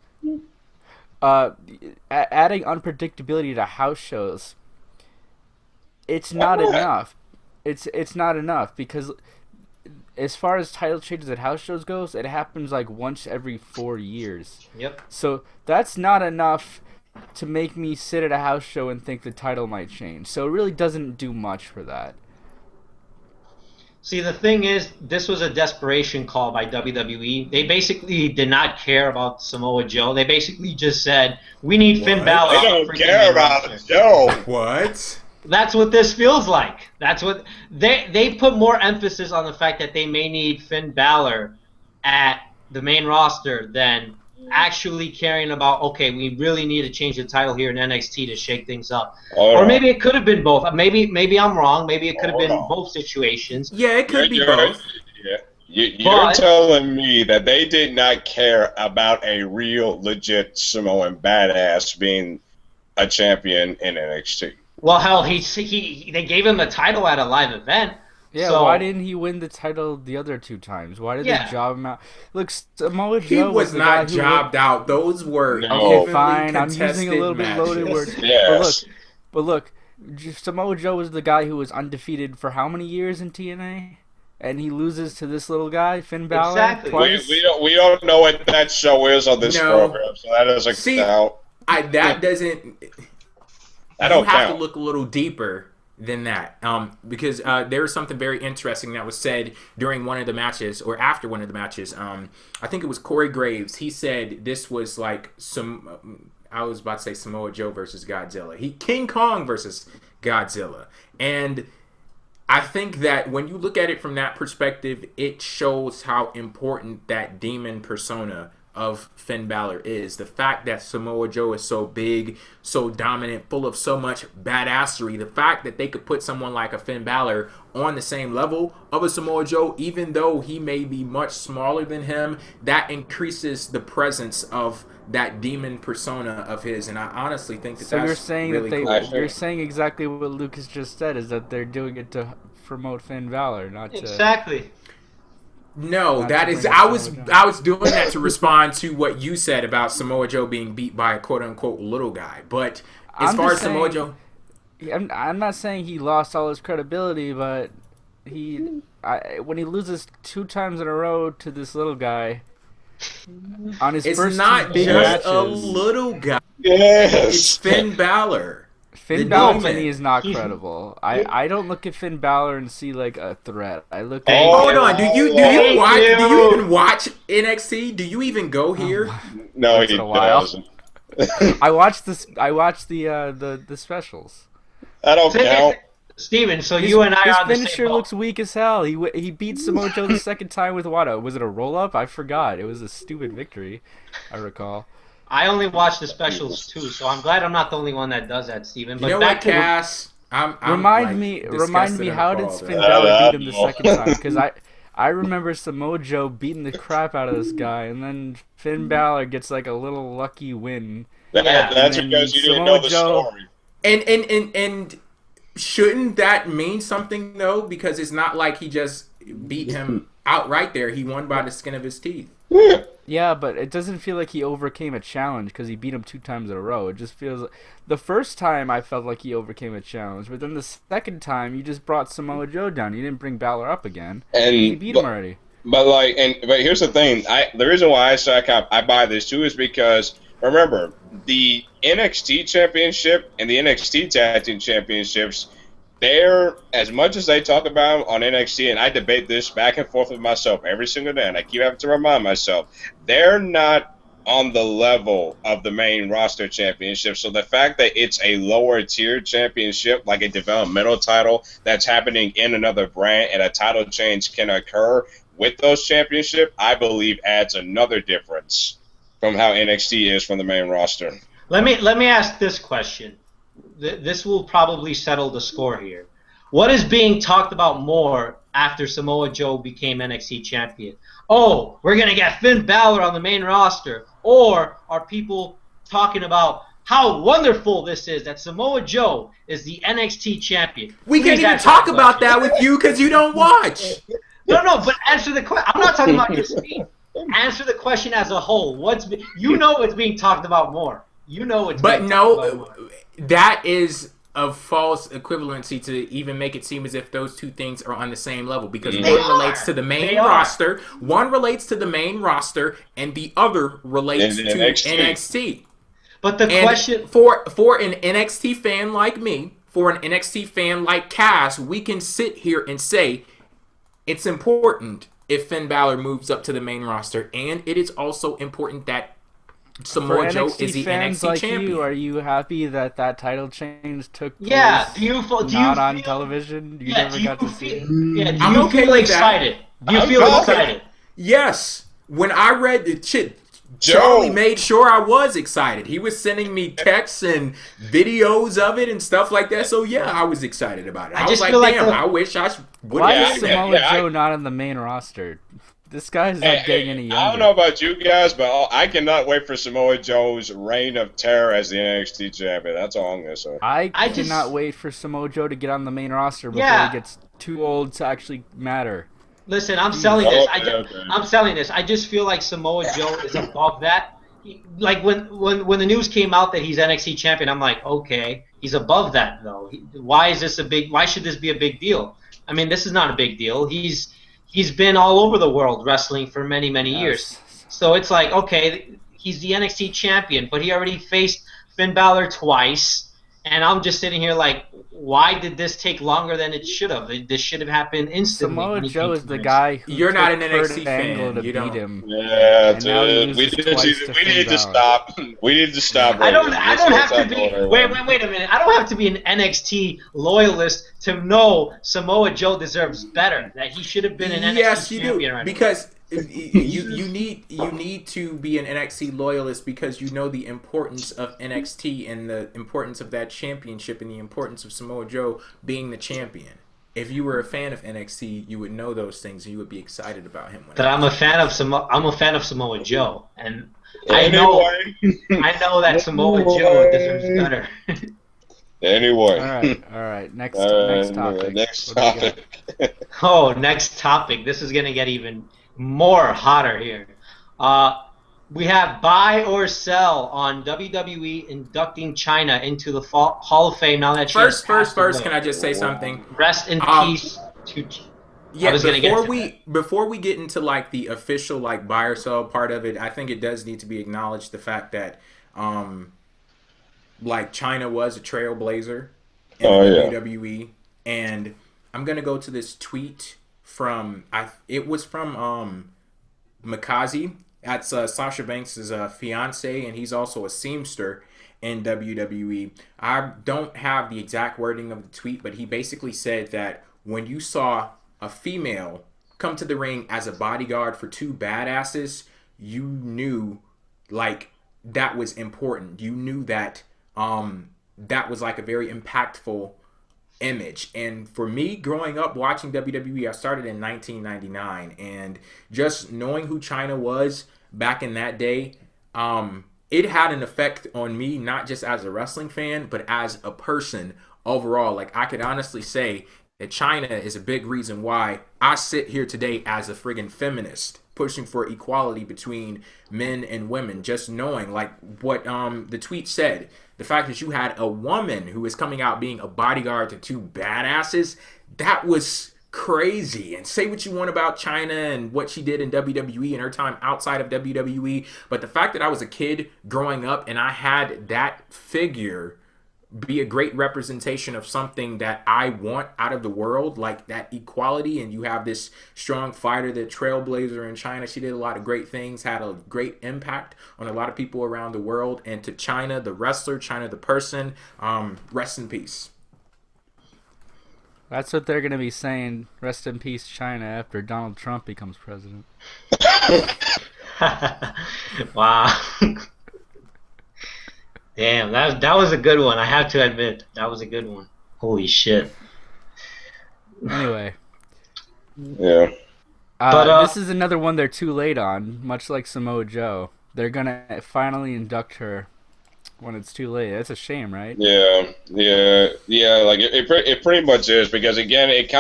adding unpredictability to house shows, it's not enough. It's not enough because as far as title changes at house shows goes, it happens like once every 4 years. Yep. So that's not enough to make me sit at a house show and think the title might change. So it really doesn't do much for that. See, the thing is, this was a desperation call by WWE. They basically did not care about Samoa Joe. They basically just said, we need Finn Balor. They don't care about Joe. What? That's what this feels like. That's what they put more emphasis on the fact that they may need Finn Balor at the main roster than actually caring about, okay, we really need to change the title here in NXT to shake things up. Or maybe it could have been both. Maybe I'm wrong. Maybe it could have been both situations. Yeah, it could be both. Yeah. You're telling me that they did not care about a real, legit Samoan badass being a champion in NXT. Well, hell, they gave him the title at a live event. Yeah, so why didn't he win the title the other 2 times? Why did they job him out? Look, Samoa Joe was not jobbed out. Those were okay, fine. I'm using a little bit loaded words. Yes. But look, Samoa Joe was the guy who was undefeated for how many years in TNA? and he loses to this little guy, Finn Balor, Exactly. twice. We don't know what that show is on this program, so that doesn't count. That doesn't. I don't You have count. to look a little deeper than that, because there was something very interesting that was said during one of the matches or after one of the matches. I think it was Corey Graves. He said this was like I was about to say Samoa Joe versus Godzilla. King Kong versus Godzilla, and I think that when you look at it from that perspective, it shows how important that demon persona of Finn Balor is. The fact that Samoa Joe is so big, so dominant, full of so much badassery. The fact that they could put someone like a Finn Balor on the same level of a Samoa Joe, even though he may be much smaller than him, that increases the presence of that demon persona of his. And I honestly think that that's you're saying really that cool. you're saying exactly what Lucas just said, is that they're doing it to promote Finn Balor, not to... Exactly. No, Not that to is bring I up was Samoa Joe. I was doing that to respond to what you said about Samoa Joe being beat by a quote unquote little guy. But as I'm far just as Samoa saying- Joe, I'm not saying he lost all his credibility, but when he loses 2 times in a row to this little guy on his it's first not 2 big just matches, a little guy. It's Yes. Finn Balor. Finn the Balor to demon. me is not He's- credible. I don't look at Finn Balor and see like a threat. I look at Oh, Hold on, do you Thank watch? you. Do you even watch NXT? Do you even go here? No, Once he in a while. doesn't. I watched the specials. I don't count. Steven, so you and I His are on the finisher same boat. looks weak as hell. He beat Samoa Joe the second time with what? Was it a roll up? I forgot. It was a stupid victory, I recall. I only watch the specials too, so I'm glad I'm not the only one that does that, Steven. But You know back what, to Cass? I'm Remind like, me, disgusted and how did appalled Finn right Balor I beat him the know. second time? Because I remember Samoa Joe beating the crap out of this guy, and then Finn Balor gets like a little lucky win. That's and because you didn't Samoa know the Joe- story. And shouldn't that mean something though? Because it's not like he just beat him outright there. He won by the skin of his teeth. Yeah, but it doesn't feel like he overcame a challenge because he beat him 2 times in a row. It just feels like the first time I felt like he overcame a challenge, but then the second time you just brought Samoa Joe down. You didn't bring Balor up again. And He beat him already. But here's the thing. The reason why I say I buy this too is because remember the NXT Championship and the NXT Tag Team Championships. They're, as much as they talk about on NXT, and I debate this back and forth with myself every single day, and I keep having to remind myself, they're not on the level of the main roster championship. So the fact that it's a lower tier championship, like a developmental title that's happening in another brand and a title change can occur with those championships, I believe adds another difference from how NXT is from the main roster. let me ask this question. This will probably settle the score here. What is being talked about more after Samoa Joe became NXT champion? Oh, we're going to get Finn Balor on the main roster. Or are people talking about how wonderful this is that Samoa Joe is the NXT champion? We Please can't even answer talk that about question. that with you because you don't watch. No, but answer the question. I'm not talking about your team. Answer the question as a whole. What's being talked about more. You know it's But being talked about more. no, that is a false equivalency to even make it seem as if those two things are on the same level because They one are. relates to the main They are. roster, one relates to the main roster, and the other relates to And NXT. NXT. But the And question for an NXT fan like me, for an NXT fan like Cass, we can sit here and say it's important if Finn Balor moves up to the main roster, and it is also important that Samoa For Joe NXT is the fans NXT like champion. you, are you happy that title change took place do you not on feel- television? You Yeah, never do you got to see feel, it? yeah, do I'm you okay feel with that. excited? Do you I'm feel okay. excited? Yes, when I read the shit, Joe. Charlie made sure I was excited. He was sending me texts and videos of it and stuff like that. So yeah, I was excited about it. I was just like, feel like damn, the- I wish I would. Why Yeah, is yeah, Samoa yeah, Joe not on the main roster? This guy's not Hey, getting any younger. I don't know about you guys, but I cannot wait for Samoa Joe's reign of terror as the NXT champion. That's all I'm gonna say. I just- cannot wait for Samoa Joe to get on the main roster before Yeah. he gets too old to actually matter. Listen, I'm selling this. Okay. I'm selling this. I just feel like Samoa Joe is above that. Like when the news came out that he's NXT champion, I'm like, okay, he's above that though. Why should this be a big deal? I mean, this is not a big deal. he's been all over the world wrestling for many, many years. Yes. So it's like, okay, he's the NXT champion, but he already faced Finn Balor twice, and I'm just sitting here like, why did this take longer than it should have? This should have happened instantly. Samoa when he Joe came is to the Vince. guy who You're not an took NXT Kurt Angle fan. to You beat don't. him. Yeah, And now he dude. We loses need twice to, to we Finn need to Balor. stop. We need to stop. I don't Let's have to stop be. going there, Wait man. a minute. I don't have to be an NXT loyalist to know Samoa Joe deserves better. That he should have been an Yes, NXT you champion do. right Because you need to be an NXT loyalist because you know the importance of NXT and the importance of that championship and the importance of Samoa Joe being the champion. If you were a fan of NXT, you would know those things and you would be excited about him. That I'm a fan of Samoa Joe, and Anyway. I know that Samoa Joe deserves better. Anyway. All right. Next topic. Next What do we got? topic. Oh, next topic. This is gonna get even more hotter here. We have buy or sell on WWE inducting Chyna into the Hall of Fame now that she has First, passed away. can I just say something? Rest in peace to. Yeah, I was gonna get to that. before we get into like the official like buy or sell part of it, I think it does need to be acknowledged the fact that like Chyna was a trailblazer in WWE, and I'm gonna go to this tweet from it was from Mikaze. That's Sasha Banks' fiance, and he's also a seamster in WWE. I don't have the exact wording of the tweet, but he basically said that when you saw a female come to the ring as a bodyguard for two badasses, you knew like that was important. You knew that that was like a very impactful image. And for me, growing up watching WWE, I started in 1999, and just knowing who Chyna was back in that day, it had an effect on me, not just as a wrestling fan, but as a person overall. Like, I could honestly say that Chyna is a big reason why I sit here today as a friggin' feminist, pushing for equality between men and women. Just knowing, like, what the tweet said, the fact that you had a woman who is coming out being a bodyguard to two badasses, that was crazy. And say what you want about Chyna and what she did in WWE and her time outside of WWE, but the fact that I was a kid growing up and I had that figure be a great representation of something that I want out of the world, like that equality, and you have this strong fighter, the trailblazer in Chyna. She did a lot of great things, had a great impact on a lot of people around the world. And to Chyna, the wrestler, Chyna, the person, rest in peace. That's what they're going to be saying. Rest in peace, Chyna, after Donald Trump becomes president. Wow. Damn, that was a good one. I have to admit, that was a good one. Holy shit. Anyway. Yeah. This is another one they're too late on, much like Samoa Joe. They're going to finally induct her when it's too late. That's a shame, right? Yeah. Like it pretty much is, because again, it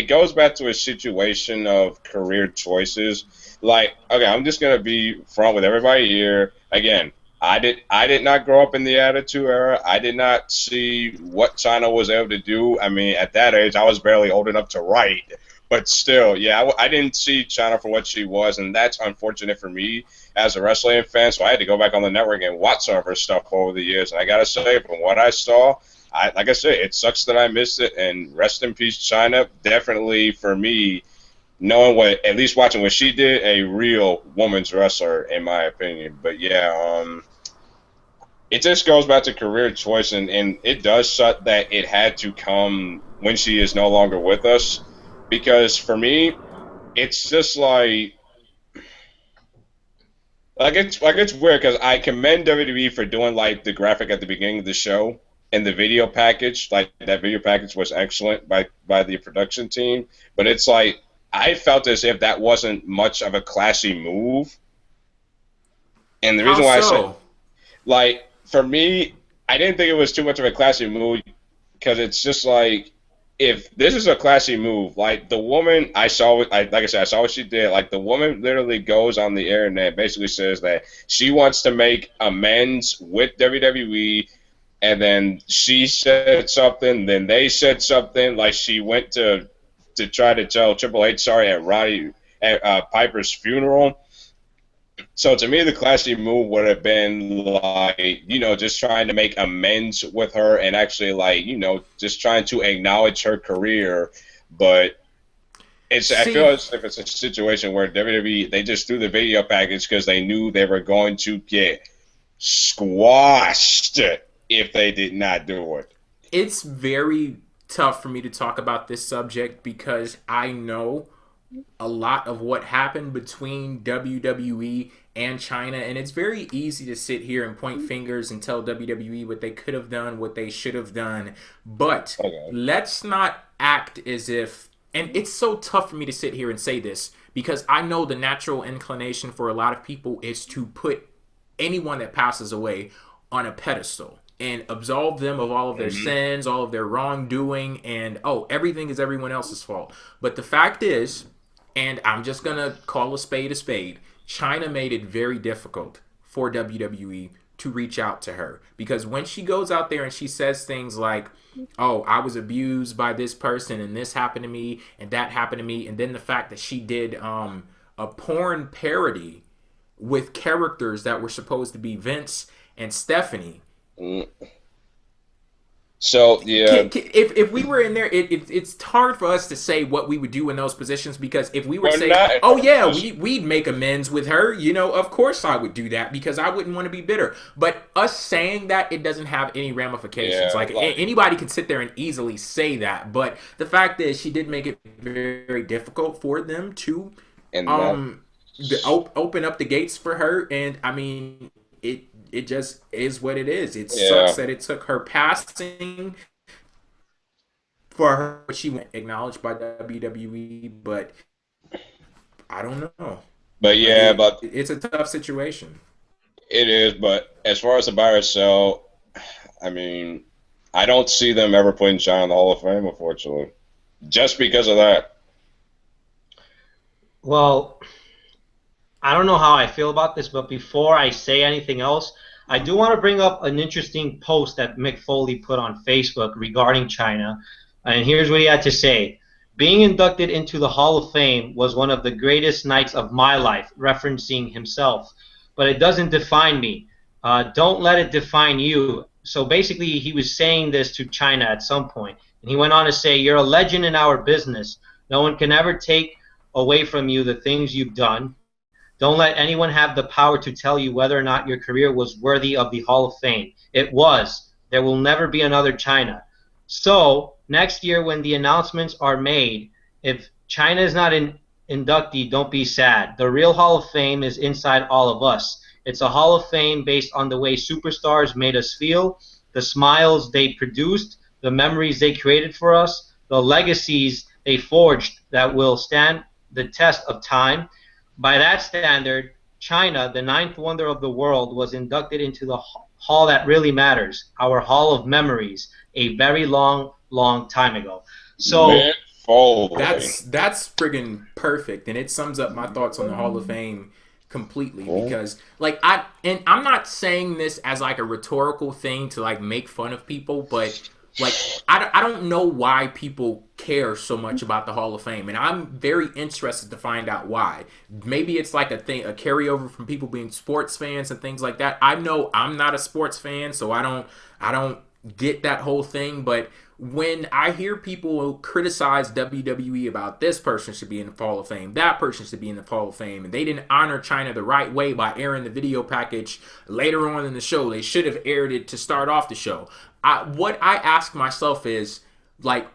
goes back to a situation of career choices. Like, okay, I'm just gonna be front with everybody here. Again, I did not grow up in the Attitude Era. I did not see what Chyna was able to do. I mean, at that age, I was barely old enough to write. But still, yeah, I didn't see Chyna for what she was, and that's unfortunate for me as a wrestling fan. So I had to go back on the network and watch some of her stuff over the years. And I gotta say, from what I saw, like I said, it sucks that I missed it. And rest in peace, Chyna. Definitely for me, knowing at least watching what she did, a real woman's wrestler, in my opinion. But yeah, it just goes back to career choice, and it does suck that it had to come when she is no longer with us. Because for me, it's just like it's weird, because I commend WWE for doing like the graphic at the beginning of the show and the video package. Like, that video package was excellent by the production team. But it's like, I felt as if that wasn't much of a classy move. And the reason why I said, like, for me, I didn't think it was too much of a classy move, because it's just like, if this is a classy move, like the woman, I saw what she did. Like, the woman literally goes on the internet, basically says that she wants to make amends with WWE, and then she said something, then they said something. Like, she went to to try to tell Triple H sorry at Piper's funeral. So to me, the classy move would have been like, just trying to make amends with her and actually just trying to acknowledge her career. But I feel as if it's a situation where WWE, they just threw the video package because they knew they were going to get squashed if they did not do it. It's very tough for me to talk about this subject because I know a lot of what happened between WWE and Chyna, and it's very easy to sit here and point fingers and tell WWE what they could have done, what they should have done, but let's not act as if, and it's so tough for me to sit here and say this because I know the natural inclination for a lot of people is to put anyone that passes away on a pedestal and absolve them of all of their sins, all of their wrongdoing, and everything is everyone else's fault. But the fact is, and I'm just going to call a spade, Chyna made it very difficult for WWE to reach out to her. Because when she goes out there and she says things like, I was abused by this person and this happened to me and that happened to me, and then the fact that she did a porn parody with characters that were supposed to be Vince and Stephanie. So yeah, if we were in there, it's hard for us to say what we would do in those positions because if we were saying, we'd make amends with her, of course I would do that because I wouldn't want to be bitter. But us saying that, it doesn't have any ramifications. Like anybody can sit there and easily say that, but the fact is, she did make it very, very difficult for them to open up the gates for her, and I mean it just is what it is. It sucks that it took her passing for her. She went acknowledged by WWE, but I don't know. But it's a tough situation. It is, but as far as the buy or sell, I mean, I don't see them ever putting Chyna in the Hall of Fame, unfortunately, just because of that. Well, I don't know how I feel about this, but before I say anything else, I do want to bring up an interesting post that Mick Foley put on Facebook regarding Chyna, and here's what he had to say. Being inducted into the Hall of Fame was one of the greatest nights of my life, referencing himself, but it doesn't define me. Don't let it define you. So basically, he was saying this to Chyna at some point, and he went on to say, you're a legend in our business. No one can ever take away from you the things you've done. Don't let anyone have the power to tell you whether or not your career was worthy of the Hall of Fame. It was. There will never be another Chyna. So, next year when the announcements are made, if Chyna is not an inductee, don't be sad. The real Hall of Fame is inside all of us. It's a Hall of Fame based on the way superstars made us feel, the smiles they produced, the memories they created for us, the legacies they forged that will stand the test of time. By that standard, Chyna, the ninth wonder of the world, was inducted into the hall that really matters, our Hall of Memories, a very long, long time ago. So that's friggin' perfect, and it sums up my thoughts on the Hall of Fame completely because, I'm not saying this as like a rhetorical thing to like make fun of people, but like, I don't know why people care so much about the Hall of Fame, and I'm very interested to find out why. Maybe it's like a carryover from people being sports fans and things like that. I know I'm not a sports fan, so I don't get that whole thing, but when I hear people criticize WWE about this person should be in the Hall of Fame, that person should be in the Hall of Fame, and they didn't honor Chyna the right way by airing the video package later on in the show. They should have aired it to start off the show. What I ask myself is, like,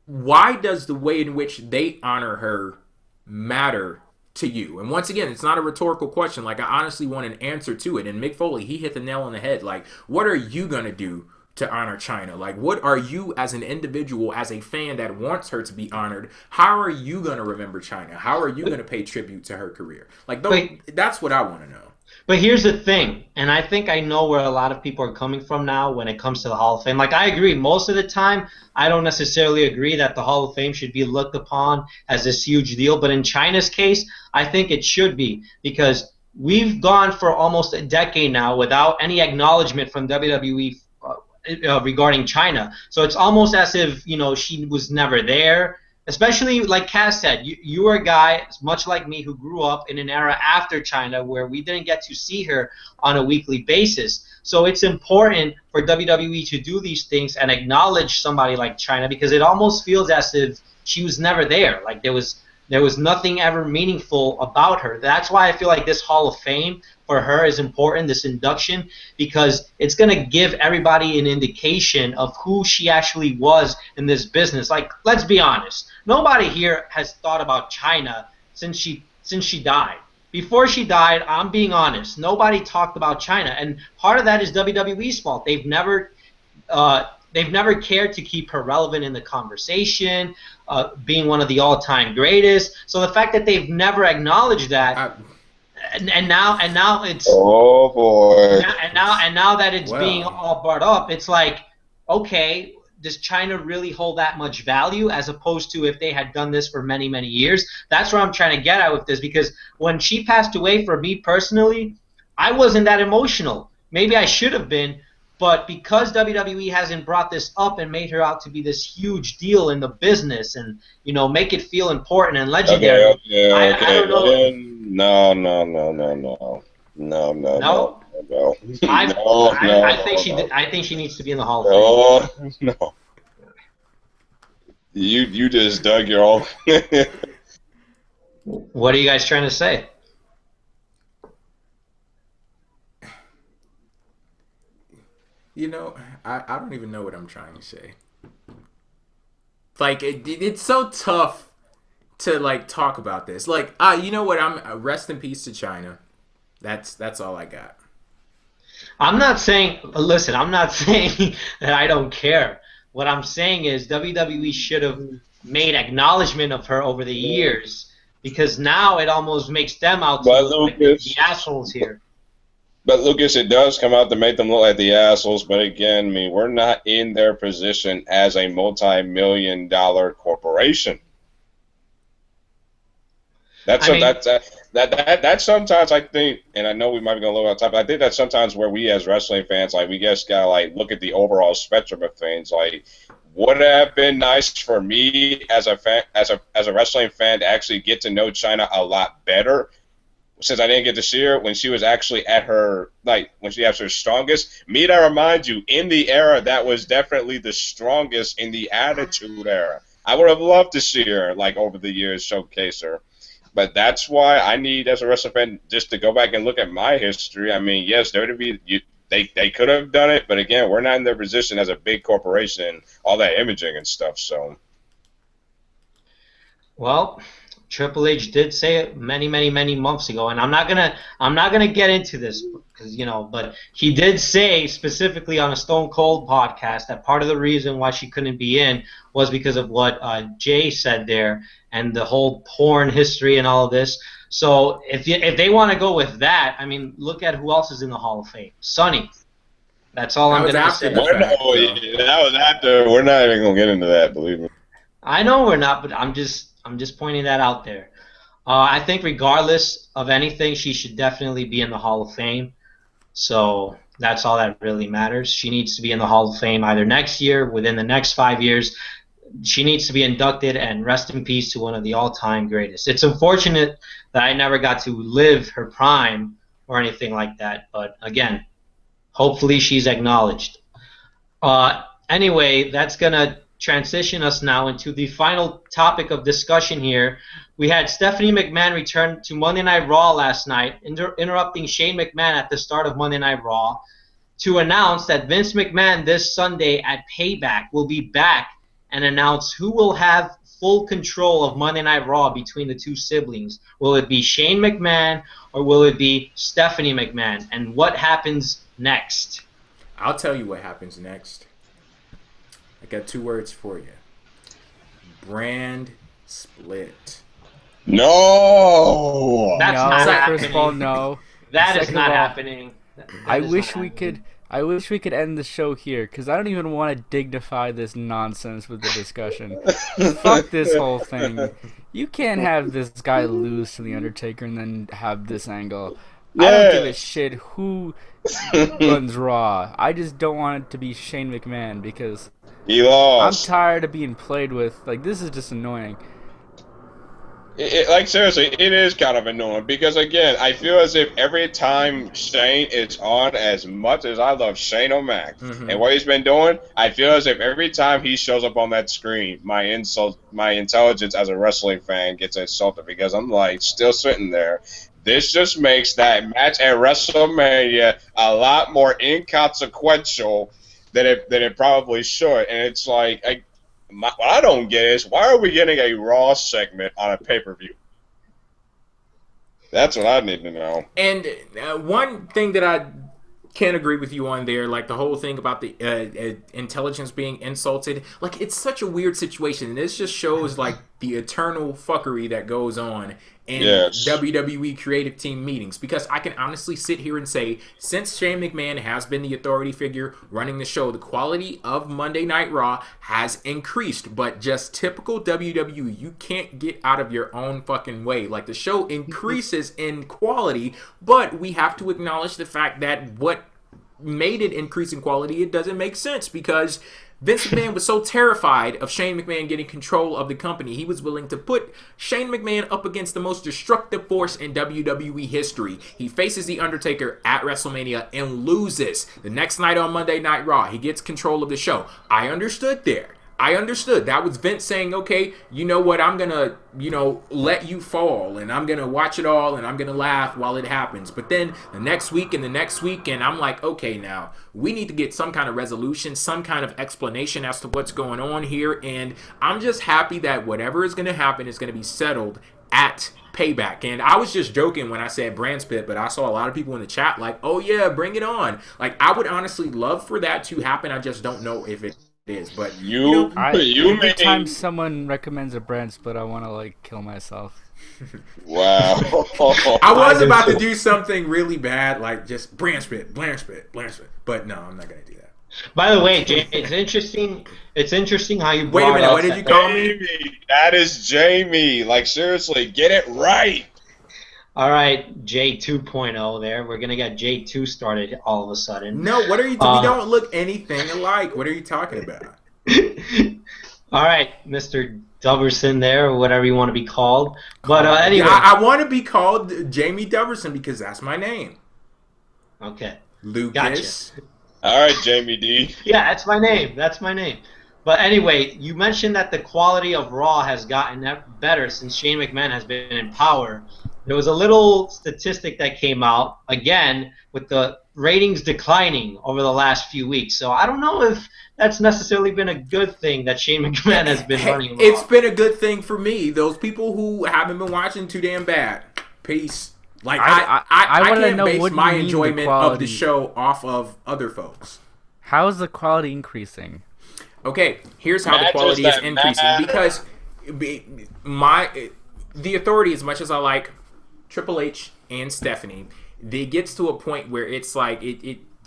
why does the way in which they honor her matter to you? And once again, it's not a rhetorical question. Like, I honestly want an answer to it. And Mick Foley, he hit the nail on the head. Like, what are you going to do to honor Chyna? Like, what are you as an individual, as a fan that wants her to be honored, how are you going to remember Chyna? How are you going to pay tribute to her career? Like, that's what I want to know. But here's the thing, and I think I know where a lot of people are coming from now when it comes to the Hall of Fame. Like, I agree. Most of the time, I don't necessarily agree that the Hall of Fame should be looked upon as this huge deal. But in Chyna's case, I think it should be, because we've gone for almost a decade now without any acknowledgement from WWE regarding Chyna. So it's almost as if she was never there. Especially like Cass said, you were a guy much like me who grew up in an era after Chyna where we didn't get to see her on a weekly basis. So it's important for WWE to do these things and acknowledge somebody like Chyna, because it almost feels as if she was never there. Like there was nothing ever meaningful about her. That's why I feel like this Hall of Fame for her is important, this induction, because it's going to give everybody an indication of who she actually was in this business. Like, let's be honest. Nobody here has thought about Chyna since she died. Before she died, I'm being honest, nobody talked about Chyna. And part of that is WWE's fault. They've never cared to keep her relevant in the conversation, being one of the all-time greatest. So the fact that they've never acknowledged that, and now it's oh boy, and now that it's being all brought up, it's like, okay, does Chyna really hold that much value as opposed to if they had done this for many, many years? That's where I'm trying to get at with this, because when she passed away, for me personally, I wasn't that emotional. Maybe I should have been. But because WWE hasn't brought this up and made her out to be this huge deal in the business and, make it feel important and legendary, okay. I don't know. No. I think she needs to be in the Hall of Fame. No. You just dug your own. What are you guys trying to say? I don't even know what I'm trying to say. Like, it's so tough to, like, talk about this. Like, you know what? Rest in peace to Chyna. That's all I got. I'm not saying that I don't care. What I'm saying is WWE should have made acknowledgement of her over the years, because now it almost makes them out to look like the assholes here. But Lucas, it does come out to make them look like the assholes. But again, we're not in their position as a multi-million-dollar corporation. That's sometimes I think, and I know we might be going a little out of time, but I think that's sometimes where we as wrestling fans, like, we just gotta like look at the overall spectrum of things. Like, would it have been nice for me as a fan, as a wrestling fan, to actually get to know Chyna a lot better, since I didn't get to see her when she was actually at her, like, when she was her strongest? Me, to remind you, in the era that was definitely the strongest, in the Attitude Era. I would have loved to see her, like, over the years, showcase her. But that's why I need, as a wrestling fan, just to go back and look at my history. I mean, yes, they could have done it, but again, we're not in their position as a big corporation, all that imaging and stuff. So, well, Triple H did say it many, many, many months ago, and I'm not gonna get into this because but he did say specifically on a Stone Cold podcast that part of the reason why she couldn't be in was because of what Jay said there and the whole porn history and all of this. So if they want to go with that, I mean, look at who else is in the Hall of Fame. Sonny. That's all I'm going to say. That was after. We're not even going to get into that, believe me. I know we're not, but I'm just pointing that out there. I think regardless of anything, she should definitely be in the Hall of Fame. So that's all that really matters. She needs to be in the Hall of Fame either next year, within the next 5 years. She needs to be inducted, and rest in peace to one of the all-time greatest. It's unfortunate that I never got to live her prime or anything like that. But again, hopefully she's acknowledged. Anyway, that's going to transition us now into the final topic of discussion here. We had Stephanie McMahon return to Monday Night Raw last night, interrupting Shane McMahon at the start of Monday Night Raw to announce that Vince McMahon this Sunday at Payback will be back and announce who will have full control of Monday Night Raw between the two siblings. Will it be Shane McMahon or will it be Stephanie McMahon? And what happens next? I'll tell you what happens next. I got 2 words for you. Brand split. No! That's not happening. First of all, no. That is not happening. I wish we could end the show here, because I don't even want to dignify this nonsense with the discussion. Fuck this whole thing. You can't have this guy lose to The Undertaker and then have this angle. I don't give a shit who runs Raw. I just don't want it to be Shane McMahon because he lost. I'm tired of being played with. Like, this is just annoying. Like, seriously, it is kind of annoying because, again, I feel as if every time Shane is on, as much as I love Shane O'Mac and what he's been doing, I feel as if every time he shows up on that screen, my intelligence as a wrestling fan gets insulted because I'm, like, still sitting there. This just makes that match at WrestleMania a lot more inconsequential than it probably should. And it's like, what I don't get is, why are we getting a Raw segment on a pay-per-view? That's what I need to know. And one thing that I can't agree with you on there, like the whole thing about the intelligence being insulted, like it's such a weird situation. And this just shows like the eternal fuckery that goes on in WWE creative team meetings, because I can honestly sit here and say, since Shane McMahon has been the authority figure running the show, the quality of Monday Night Raw has increased. But just typical WWE, you can't get out of your own fucking way. Like, the show increases in quality, but we have to acknowledge the fact that what made it increase in quality, it doesn't make sense, because Vince McMahon was so terrified of Shane McMahon getting control of the company, he was willing to put Shane McMahon up against the most destructive force in WWE history. He faces The Undertaker at WrestleMania and loses. The next night on Monday Night Raw, he gets control of the show. I understood there. I understood. That was Vince saying, okay, you know what, I'm going to, let you fall, and I'm going to watch it all, and I'm going to laugh while it happens. But then the next week, and I'm like, okay, now, we need to get some kind of resolution, some kind of explanation as to what's going on here, and I'm just happy that whatever is going to happen is going to be settled at Payback. And I was just joking when I said brand split, but I saw a lot of people in the chat like, oh yeah, bring it on. Like, I would honestly love for that to happen. I just don't know if it is, but every time someone recommends a brand split, I want to like kill myself. Wow. I was about to do something really bad, like just brand split, but no, I'm not gonna do that. By the way, Jay, it's interesting. It's interesting how you. Wait a minute, what did you call me? That is Jamie. Like, seriously, get it right. All right, J 2.0 there. We're going to get J2 started all of a sudden. No, what are you we don't look anything alike. What are you talking about? All right, Mr. Doverson there, or whatever you want to be called. But anyway. I want to be called Jamie Doverson because that's my name. Okay. Lucas. Gotcha. All right, Jamie D. Yeah, that's my name. But anyway, you mentioned that the quality of Raw has gotten better since Shane McMahon has been in power. There was a little statistic that came out, again, with the ratings declining over the last few weeks. So I don't know if that's necessarily been a good thing that Shane McMahon has been running Raw. It's been a good thing for me. Those people who haven't been watching too damn bad. Peace. Like, I can't base my enjoyment of the show off of other folks. How is the quality increasing? Okay, here's how the quality is increasing. Because the Authority, as much as I like Triple H and Stephanie, it gets to a point where it's like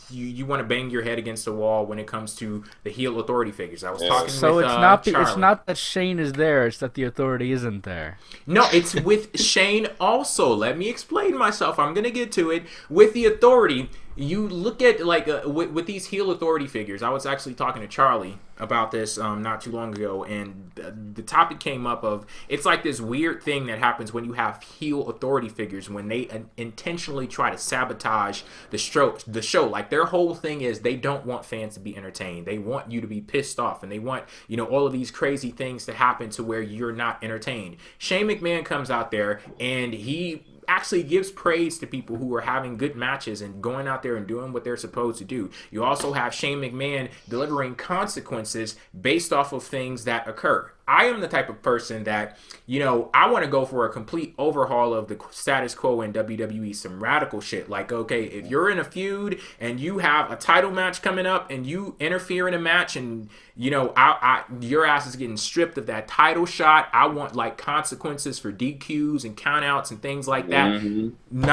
you want to bang your head against the wall when it comes to the heel authority figures. I was talking with it's not that Shane is there, it's that the Authority isn't there. No, it's with Shane also. Let me explain myself. I'm going to get to it. With the Authority, you look at like with these heel authority figures. I was actually talking to Charlie about this not too long ago, and the topic came up of it's like this weird thing that happens when you have heel authority figures when they intentionally try to sabotage the show. Like, their whole thing is they don't want fans to be entertained. They want you to be pissed off, and they want all of these crazy things to happen to where you're not entertained. Shane McMahon comes out there and he actually gives praise to people who are having good matches and going out there and doing what they're supposed to do. You also have Shane McMahon delivering consequences based off of things that occur. I am the type of person that, I want to go for a complete overhaul of the status quo in WWE, some radical shit. Like, okay, if you're in a feud and you have a title match coming up and you interfere in a match and, your ass is getting stripped of that title shot, I want, like, consequences for DQs and countouts and things like that. Mm-hmm.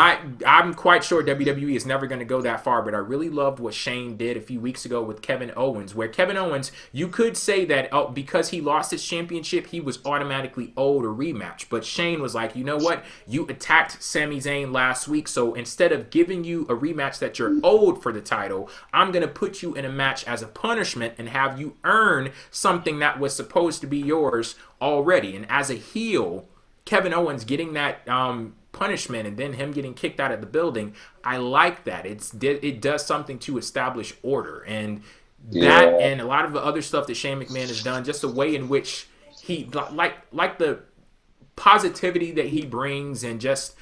I'm quite sure WWE is never going to go that far, but I really loved what Shane did a few weeks ago with Kevin Owens, where Kevin Owens, you could say that, because he lost his championship championship, he was automatically owed a rematch. But Shane was like, you know what? You attacked Sami Zayn last week, so instead of giving you a rematch that you're owed for the title, I'm going to put you in a match as a punishment and have you earn something that was supposed to be yours already. And as a heel, Kevin Owens getting that punishment and then him getting kicked out of the building, I like that. It does something to establish order. And that and a lot of the other stuff that Shane McMahon has done, just the way in which he like the positivity that he brings and just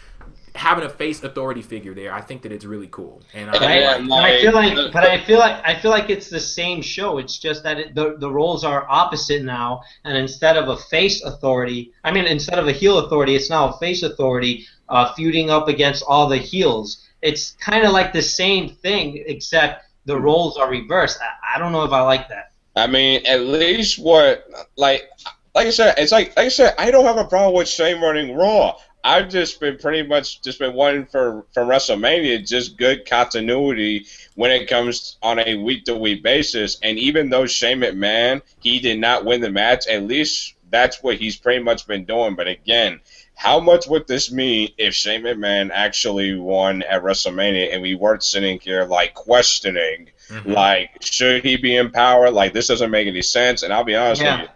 having a face authority figure there, I think that it's really cool. And I feel like it's the same show. It's just that the roles are opposite now, and instead of a face authority, instead of a heel authority, it's now a face authority feuding up against all the heels. It's kind of like the same thing, except the roles are reversed. I don't know if I like that. I mean, at least like I said, I don't have a problem with Shane running Raw. I've just been pretty much wanting from WrestleMania just good continuity when it comes on a week-to-week basis. And even though Shane McMahon, he did not win the match, at least that's what he's pretty much been doing. But again, how much would this mean if Shane McMahon actually won at WrestleMania and we weren't sitting here like questioning, like, should he be in power? Like, this doesn't make any sense. And I'll be honest with you,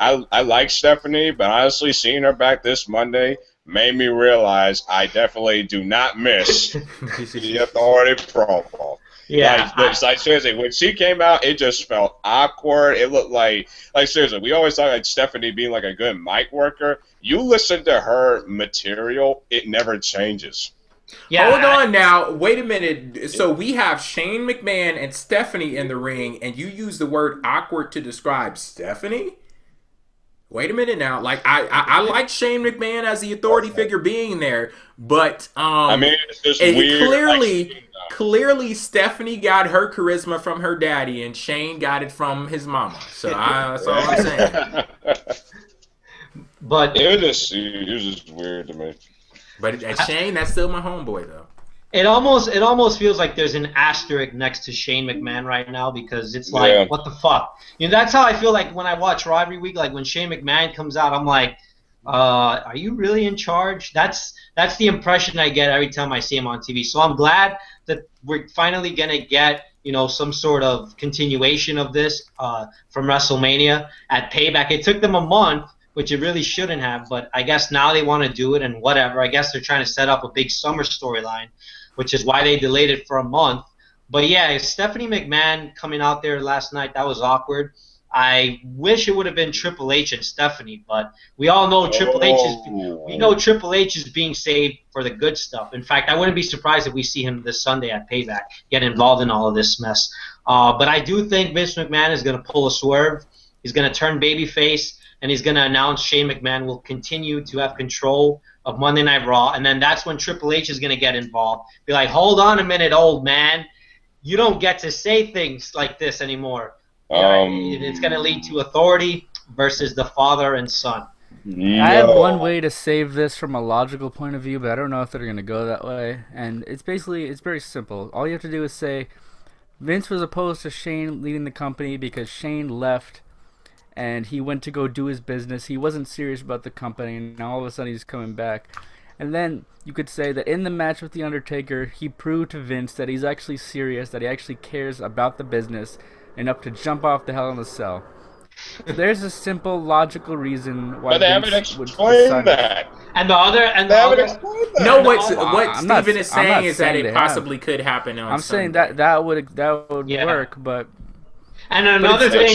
I like Stephanie, but honestly, seeing her back this Monday made me realize I definitely do not miss the Authority promo. Yeah. Like seriously, when she came out, it just felt awkward. It looked like seriously, we always talk about Stephanie being like a good mic worker. You listen to her material, it never changes. Yeah, hold on now. Wait a minute. So we have Shane McMahon and Stephanie in the ring, and you use the word awkward to describe Stephanie? Wait a minute now. Like I like Shane McMahon as the authority figure being there, but it's just weird. Clearly Stephanie got her charisma from her daddy, and Shane got it from his mama. So that's all I'm saying. But it was just weird to me. But Shane, that's still my homeboy, though. It almost feels like there's an asterisk next to Shane McMahon right now, because it's like, what the fuck? That's how I feel like when I watch Raw every week. Like when Shane McMahon comes out, I'm like, are you really in charge? That's the impression I get every time I see him on TV. So I'm glad that we're finally gonna get some sort of continuation of this from WrestleMania at Payback. It took them a month, which it really shouldn't have, but I guess now they want to do it, and whatever. I guess they're trying to set up a big summer storyline, which is why they delayed it for a month. But yeah, Stephanie McMahon coming out there last night, that was awkward. I wish it would have been Triple H and Stephanie, but we all know Triple H is being saved for the good stuff. In fact, I wouldn't be surprised if we see him this Sunday at Payback get involved in all of this mess. But I do think Vince McMahon is going to pull a swerve. He's going to turn babyface, and he's going to announce Shane McMahon will continue to have control of Monday Night Raw, and then that's when Triple H is going to get involved. Be like, hold on a minute, old man. You don't get to say things like this anymore. It's going to lead to Authority versus the father and son. No. I have one way to save this from a logical point of view, but I don't know if they're going to go that way. And it's very simple. All you have to do is say Vince was opposed to Shane leading the company because Shane left and he went to go do his business. He wasn't serious about the company, and now all of a sudden he's coming back. And then you could say that in the match with The Undertaker, he proved to Vince that he's actually serious, that he actually cares about the business enough to jump off the Hell in a Cell. There's a simple, logical reason why. But they haven't explained that. And what Steven is saying is that it possibly could happen on I'm saying Sunday. that would work, but. And another thing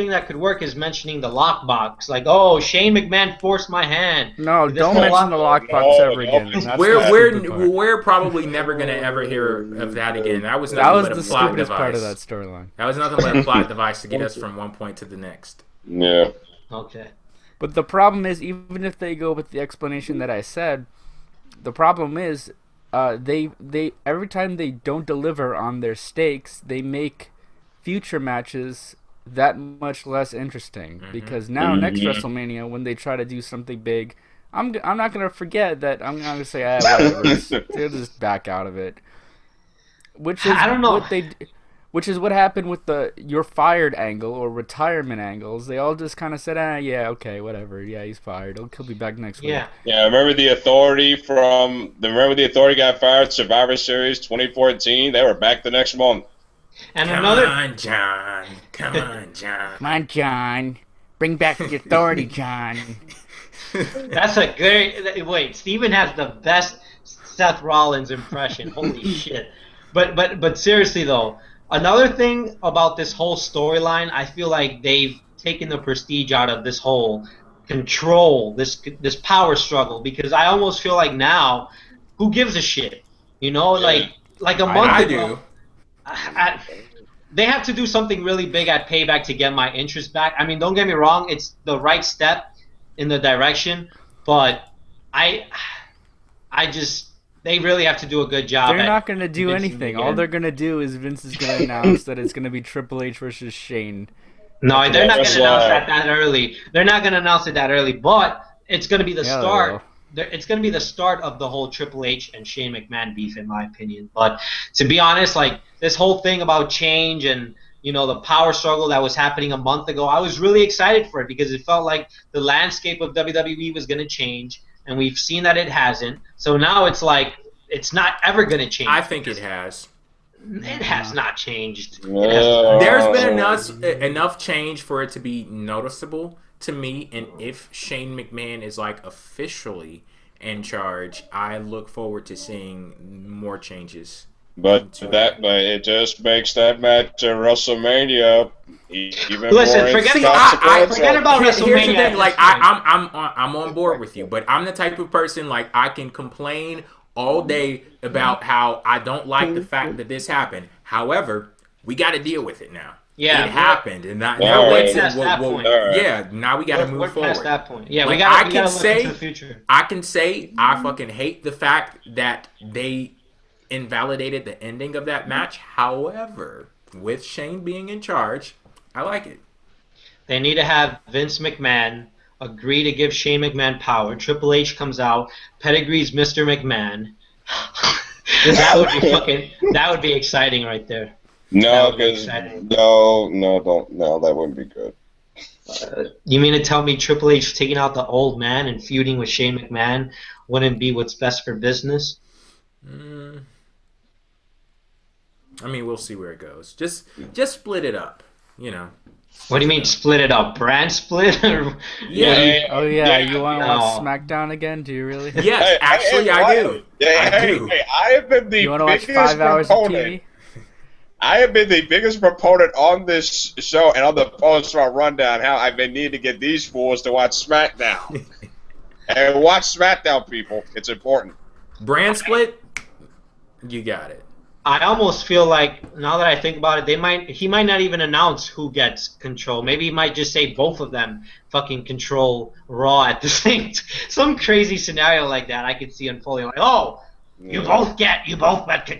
that could work is mentioning the lockbox. Like, oh, Shane McMahon forced my hand. No, don't mention the lockbox ever again. We're probably never gonna ever hear of that again. That was nothing but a plot device. Part of that storyline. That was nothing but a plot device to get us from one point to the next. Yeah. Okay. But the problem is, even if they go with the explanation that I said, the problem is. They every time they don't deliver on their stakes, they make future matches that much less interesting. Mm-hmm. Because now next WrestleMania, when they try to do something big, I'm not gonna forget that. I'm gonna say, whatever. They'll just back out of it. Which is Which is what happened with the "you're fired" angle or retirement angles. They all just kind of said, yeah, okay, whatever. Yeah, he's fired. He'll be back next week. Yeah, remember the Authority got fired, Survivor Series 2014? They were back the next month. And Come on, John. Come on, John. Come on, John. Bring back the Authority, John. That's a great... Wait, Steven has the best Seth Rollins impression. Holy shit. But seriously, though, another thing about this whole storyline, I feel like they've taken the prestige out of this whole control, this power struggle, because I almost feel like now, who gives a shit? You know, like a month ago, they have to do something really big at Payback to get my interest back. I mean, don't get me wrong, it's the right step in the direction, but they really have to do a good job. They're not going to do anything. All they're going to do is Vince is going to announce that it's going to be Triple H versus Shane. No, they're not going to announce that early. They're not going to announce it that early, but it's going to be the start. It's going to be the start of the whole Triple H and Shane McMahon beef, in my opinion. But to be honest, like this whole thing about change and the power struggle that was happening a month ago, I was really excited for it because it felt like the landscape of WWE was going to change, and we've seen that it hasn't. So now it's like it's not ever going to change. I think it has. It has not changed. There's been enough change for it to be noticeable to me, and if Shane McMahon is like officially in charge, I look forward to seeing more changes. But it just makes that match at WrestleMania even Listen, more forget Here's about WrestleMania. Here's the thing, like I'm on board with you, but I'm the type of person like I can complain all day about how I don't like the fact that this happened. However, we got to deal with it now. Yeah, it happened, and now we got to move forward. Past that point. Yeah, like, we got to look into the future. I can say I fucking hate the fact that they invalidated the ending of that match. However, with Shane being in charge, I like it. They need to have Vince McMahon agree to give Shane McMahon power. Triple H comes out, pedigrees Mr. McMahon. That would be exciting right there. No, because that wouldn't be good. You mean to tell me Triple H taking out the old man and feuding with Shane McMahon wouldn't be what's best for business? I mean, we'll see where it goes. Just split it up, What do you mean split it up? Brand split? Yeah. Oh yeah, you want to watch SmackDown again? Do you really? Yes, actually, I do. I have been the you want to watch biggest 5 hours proponent. of TV? I have been the biggest proponent on this show and on the post-round rundown how I've been needing to get these fools to watch SmackDown. And watch SmackDown, people. It's important. Brand split? You got it. I almost feel like, now that I think about it, he might not even announce who gets control. Maybe he might just say both of them fucking control Raw at the same time. Some crazy scenario like that I could see unfolding. Like, you both get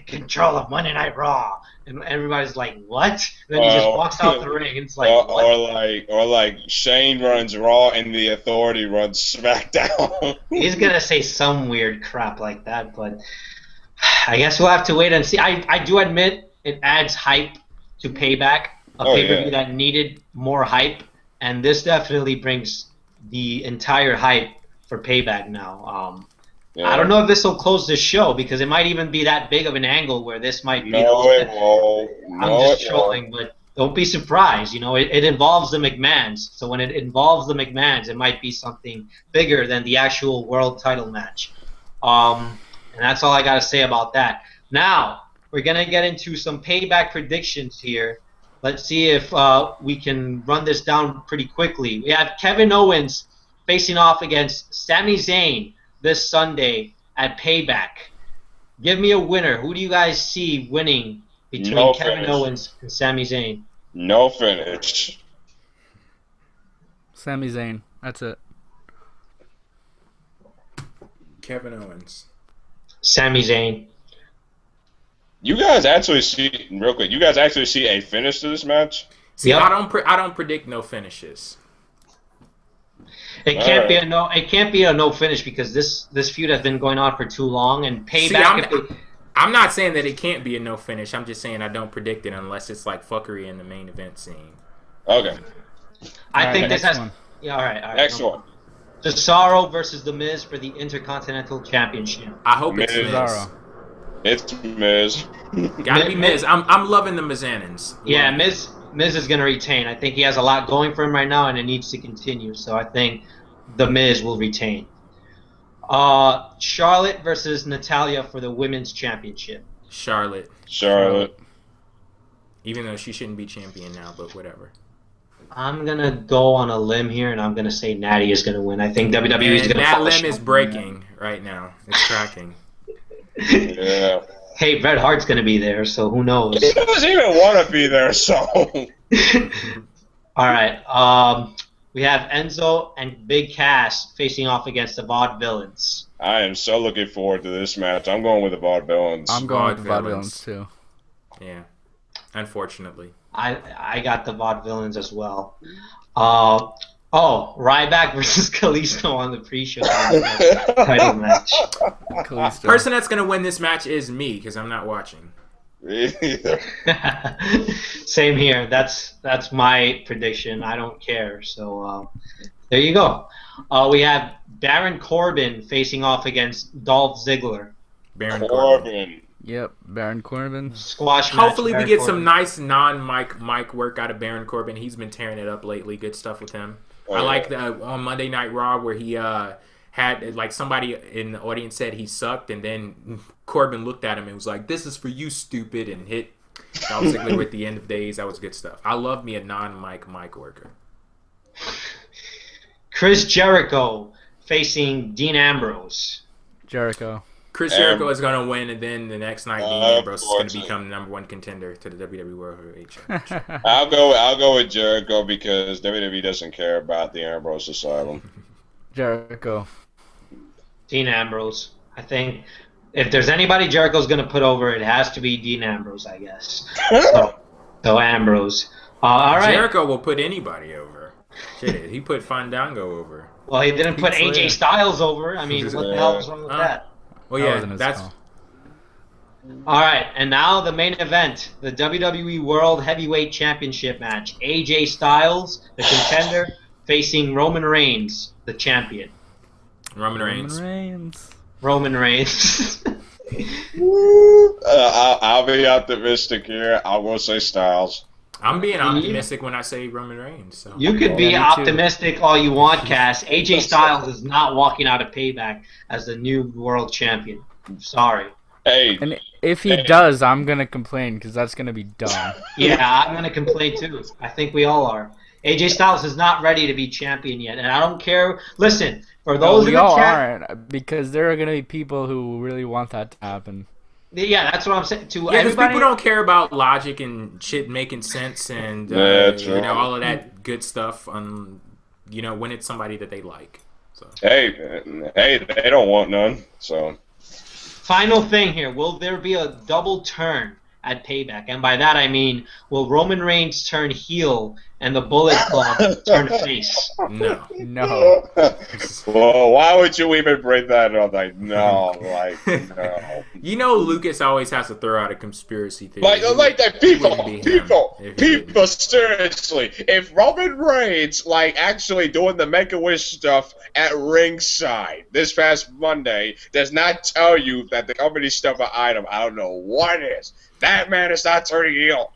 control of Monday Night Raw. And everybody's like, what? And then he just walks out the ring. And it's like, what? Or like Shane runs Raw and the Authority runs SmackDown. He's going to say some weird crap like that, but I guess we'll have to wait and see. I do admit it adds hype to Payback, a pay-per-view that needed more hype, and this definitely brings the entire hype for Payback now. I don't know if this will close this show because it might even be that big of an angle where this might be. It won't. I'm just trolling, but don't be surprised. It involves the McMahons, so when it involves the McMahons, it might be something bigger than the actual world title match. And that's all I got to say about that. Now, we're going to get into some Payback predictions here. Let's see if we can run this down pretty quickly. We have Kevin Owens facing off against Sami Zayn this Sunday at Payback. Give me a winner. Who do you guys see winning between Kevin Owens and Sami Zayn? No finish. Sami Zayn. That's it. Kevin Owens. Sami Zayn. You guys actually see, real quick, a finish to this match? See, Yep. I don't predict no finishes. It can't be a no. It can't be a no finish because this feud has been going on for too long. And Payback, I'm not saying that it can't be a no finish. I'm just saying I don't predict it unless it's like fuckery in the main event scene. Okay. I think this has. one. Yeah, all right. Next one. Cesaro versus The Miz for the Intercontinental Championship. I hope it's Miz. Miz. Cesaro. It's Miz. Gotta be Miz. I'm loving the Mizannins. Yeah, Miz is going to retain. I think he has a lot going for him right now, and it needs to continue. So I think The Miz will retain. Charlotte versus Natalya for the Women's Championship. Charlotte. Even though she shouldn't be champion now, but whatever. I'm going to go on a limb here, and I'm going to say Natty is going to win. I think WWE is going to that limb is breaking right now. It's cracking. Yeah. Hey, Bret Hart's going to be there, so who knows? He doesn't even want to be there, so. All right. We have Enzo and Big Cass facing off against the Vaudevillains. I am so looking forward to this match. I'm going with the Vaudevillains. I'm going with the Vaudevillains too. Yeah. Unfortunately. I got the Vaudevillains as well. Ryback versus Kalisto on the pre-show title match. Kalisto. Person that's going to win this match is me because I'm not watching. Same here. That's my prediction. I don't care. So there you go. We have Baron Corbin facing off against Dolph Ziggler. Baron Corbin. Yep, Baron Corbin. Squash match. Hopefully Baron we get Corbin. some nice non-mic work out of Baron Corbin. He's been tearing it up lately. Good stuff with him. I like the on Monday Night Raw where he had like somebody in the audience said he sucked, and then Corbin looked at him and was like, "This is for you, stupid," and hit Dolph Ziggler at the end of days. That was good stuff. I love me a non-mic worker. Chris Jericho facing Dean Ambrose. Jericho. Chris Jericho is going to win, and then the next night, Dean Ambrose is going to become the #1 contender to the WWE World Heavyweight Championship. I'll go with Jericho because WWE doesn't care about the Ambrose Asylum. Jericho. Dean Ambrose. I think if there's anybody Jericho's going to put over, it has to be Dean Ambrose, I guess. So Ambrose. All right. Jericho will put anybody over. Shit, he put Fandango over. Well, he didn't put AJ Styles over. I mean, what the hell was wrong with that? Well, yeah, that's... All right, and now the main event, the WWE World Heavyweight Championship match. AJ Styles, the contender, facing Roman Reigns, the champion. Roman Reigns. I'll be optimistic here. I will say Styles. I'm being optimistic when I say Roman Reigns. So. You could be optimistic all you want, Cass. AJ Styles is not walking out of Payback as the new world champion. I'm sorry. Hey. And if he does, I'm going to complain because that's going to be dumb. Yeah, I'm going to complain too. I think we all are. AJ Styles is not ready to be champion yet, and I don't care. Listen, for those we all aren't, because there are going to be people who really want that to happen. Yeah, that's what I'm saying. To because people don't care about logic and shit making sense and all of that good stuff. When it's somebody that they like. So. Hey, they don't want none. So. Final thing here: will there be a double turn at Payback? And by that I mean, will Roman Reigns turn heel and the Bullet Club turn face? No. Well, why would you even bring that up? No. Lucas always has to throw out a conspiracy theory. Like that people, seriously. If Roman Reigns, actually doing the Make-A-Wish stuff at ringside this past Monday does not tell you that the company stuff an item, I don't know what is. That man is not turning heel.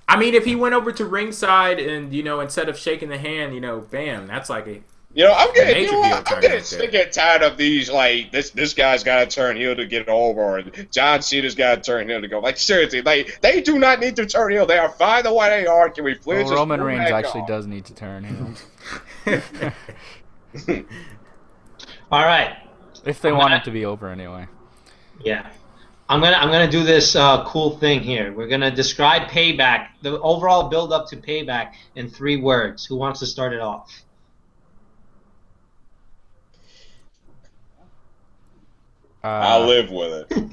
I mean, if he went over to ringside and, instead of shaking the hand, bam, that's like a... I'm getting sick and tired of these, this guy's got to turn heel to get over, or John Cena's got to turn heel to go. Seriously, they do not need to turn heel. They are fine the way they are. Can we please just Roman Reigns actually does need to turn heel. All right. If they want it to be over anyway. Yeah. I'm gonna do this cool thing here. We're gonna describe Payback, the overall build up to Payback, in 3 words. Who wants to start it off? I'll live with it.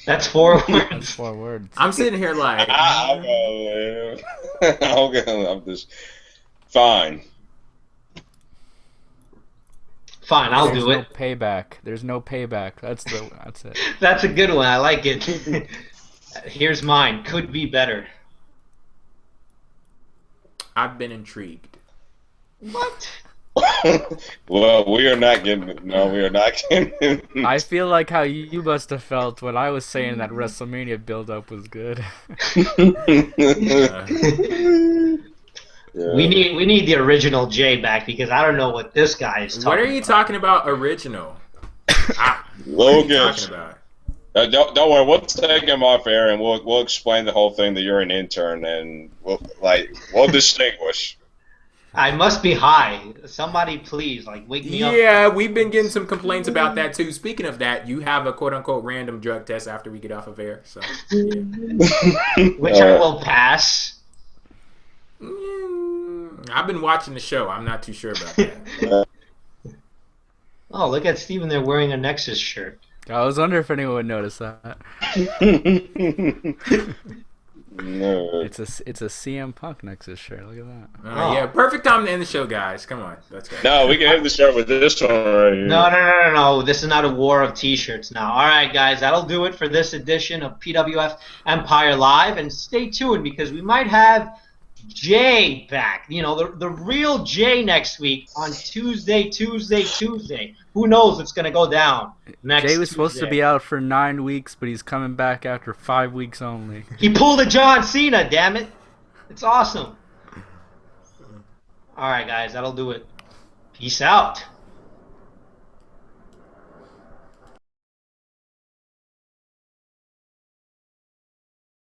That's 4 words. 4 words. I'm sitting here like... I'm gonna live. I'm just... Fine. Fine, I'll There's do no it. payback. There's no payback. That's it. That's a good one. I like it. Here's mine. Could be better. I've been intrigued. What? Well, we are not getting it. No, we are not getting it. I feel like how you must have felt when I was saying that WrestleMania build-up was good. Yeah. We need the original Jay back because I don't know what this guy is talking about. What are you talking about, original? Logan. What are you talking about? Don't worry, we'll take him off air and we'll explain the whole thing that you're an intern and we'll distinguish. I must be high. Somebody please, wake me up. Yeah, we've been getting some complaints about that too. Speaking of that, you have a quote-unquote random drug test after we get off of air. So, yeah. Which I will pass. I've been watching the show. I'm not too sure about that. Oh, look at Steven there wearing a Nexus shirt. I was wondering if anyone would notice that. No. It's a CM Punk Nexus shirt. Look at that. Yeah, perfect time to end the show, guys. Come on, let's go. No, we can end the show with this one right here. No. This is not a war of T-shirts now. All right, guys, that'll do it for this edition of PWF Empire Live. And stay tuned because we might have Jay back. You know, the real Jay next week on Tuesday. Who knows what's going to go down next Jay was supposed Tuesday. to be out for 9 weeks, but he's coming back after 5 weeks only. He pulled a John Cena, damn it. It's awesome. All right, guys, that'll do it. Peace out.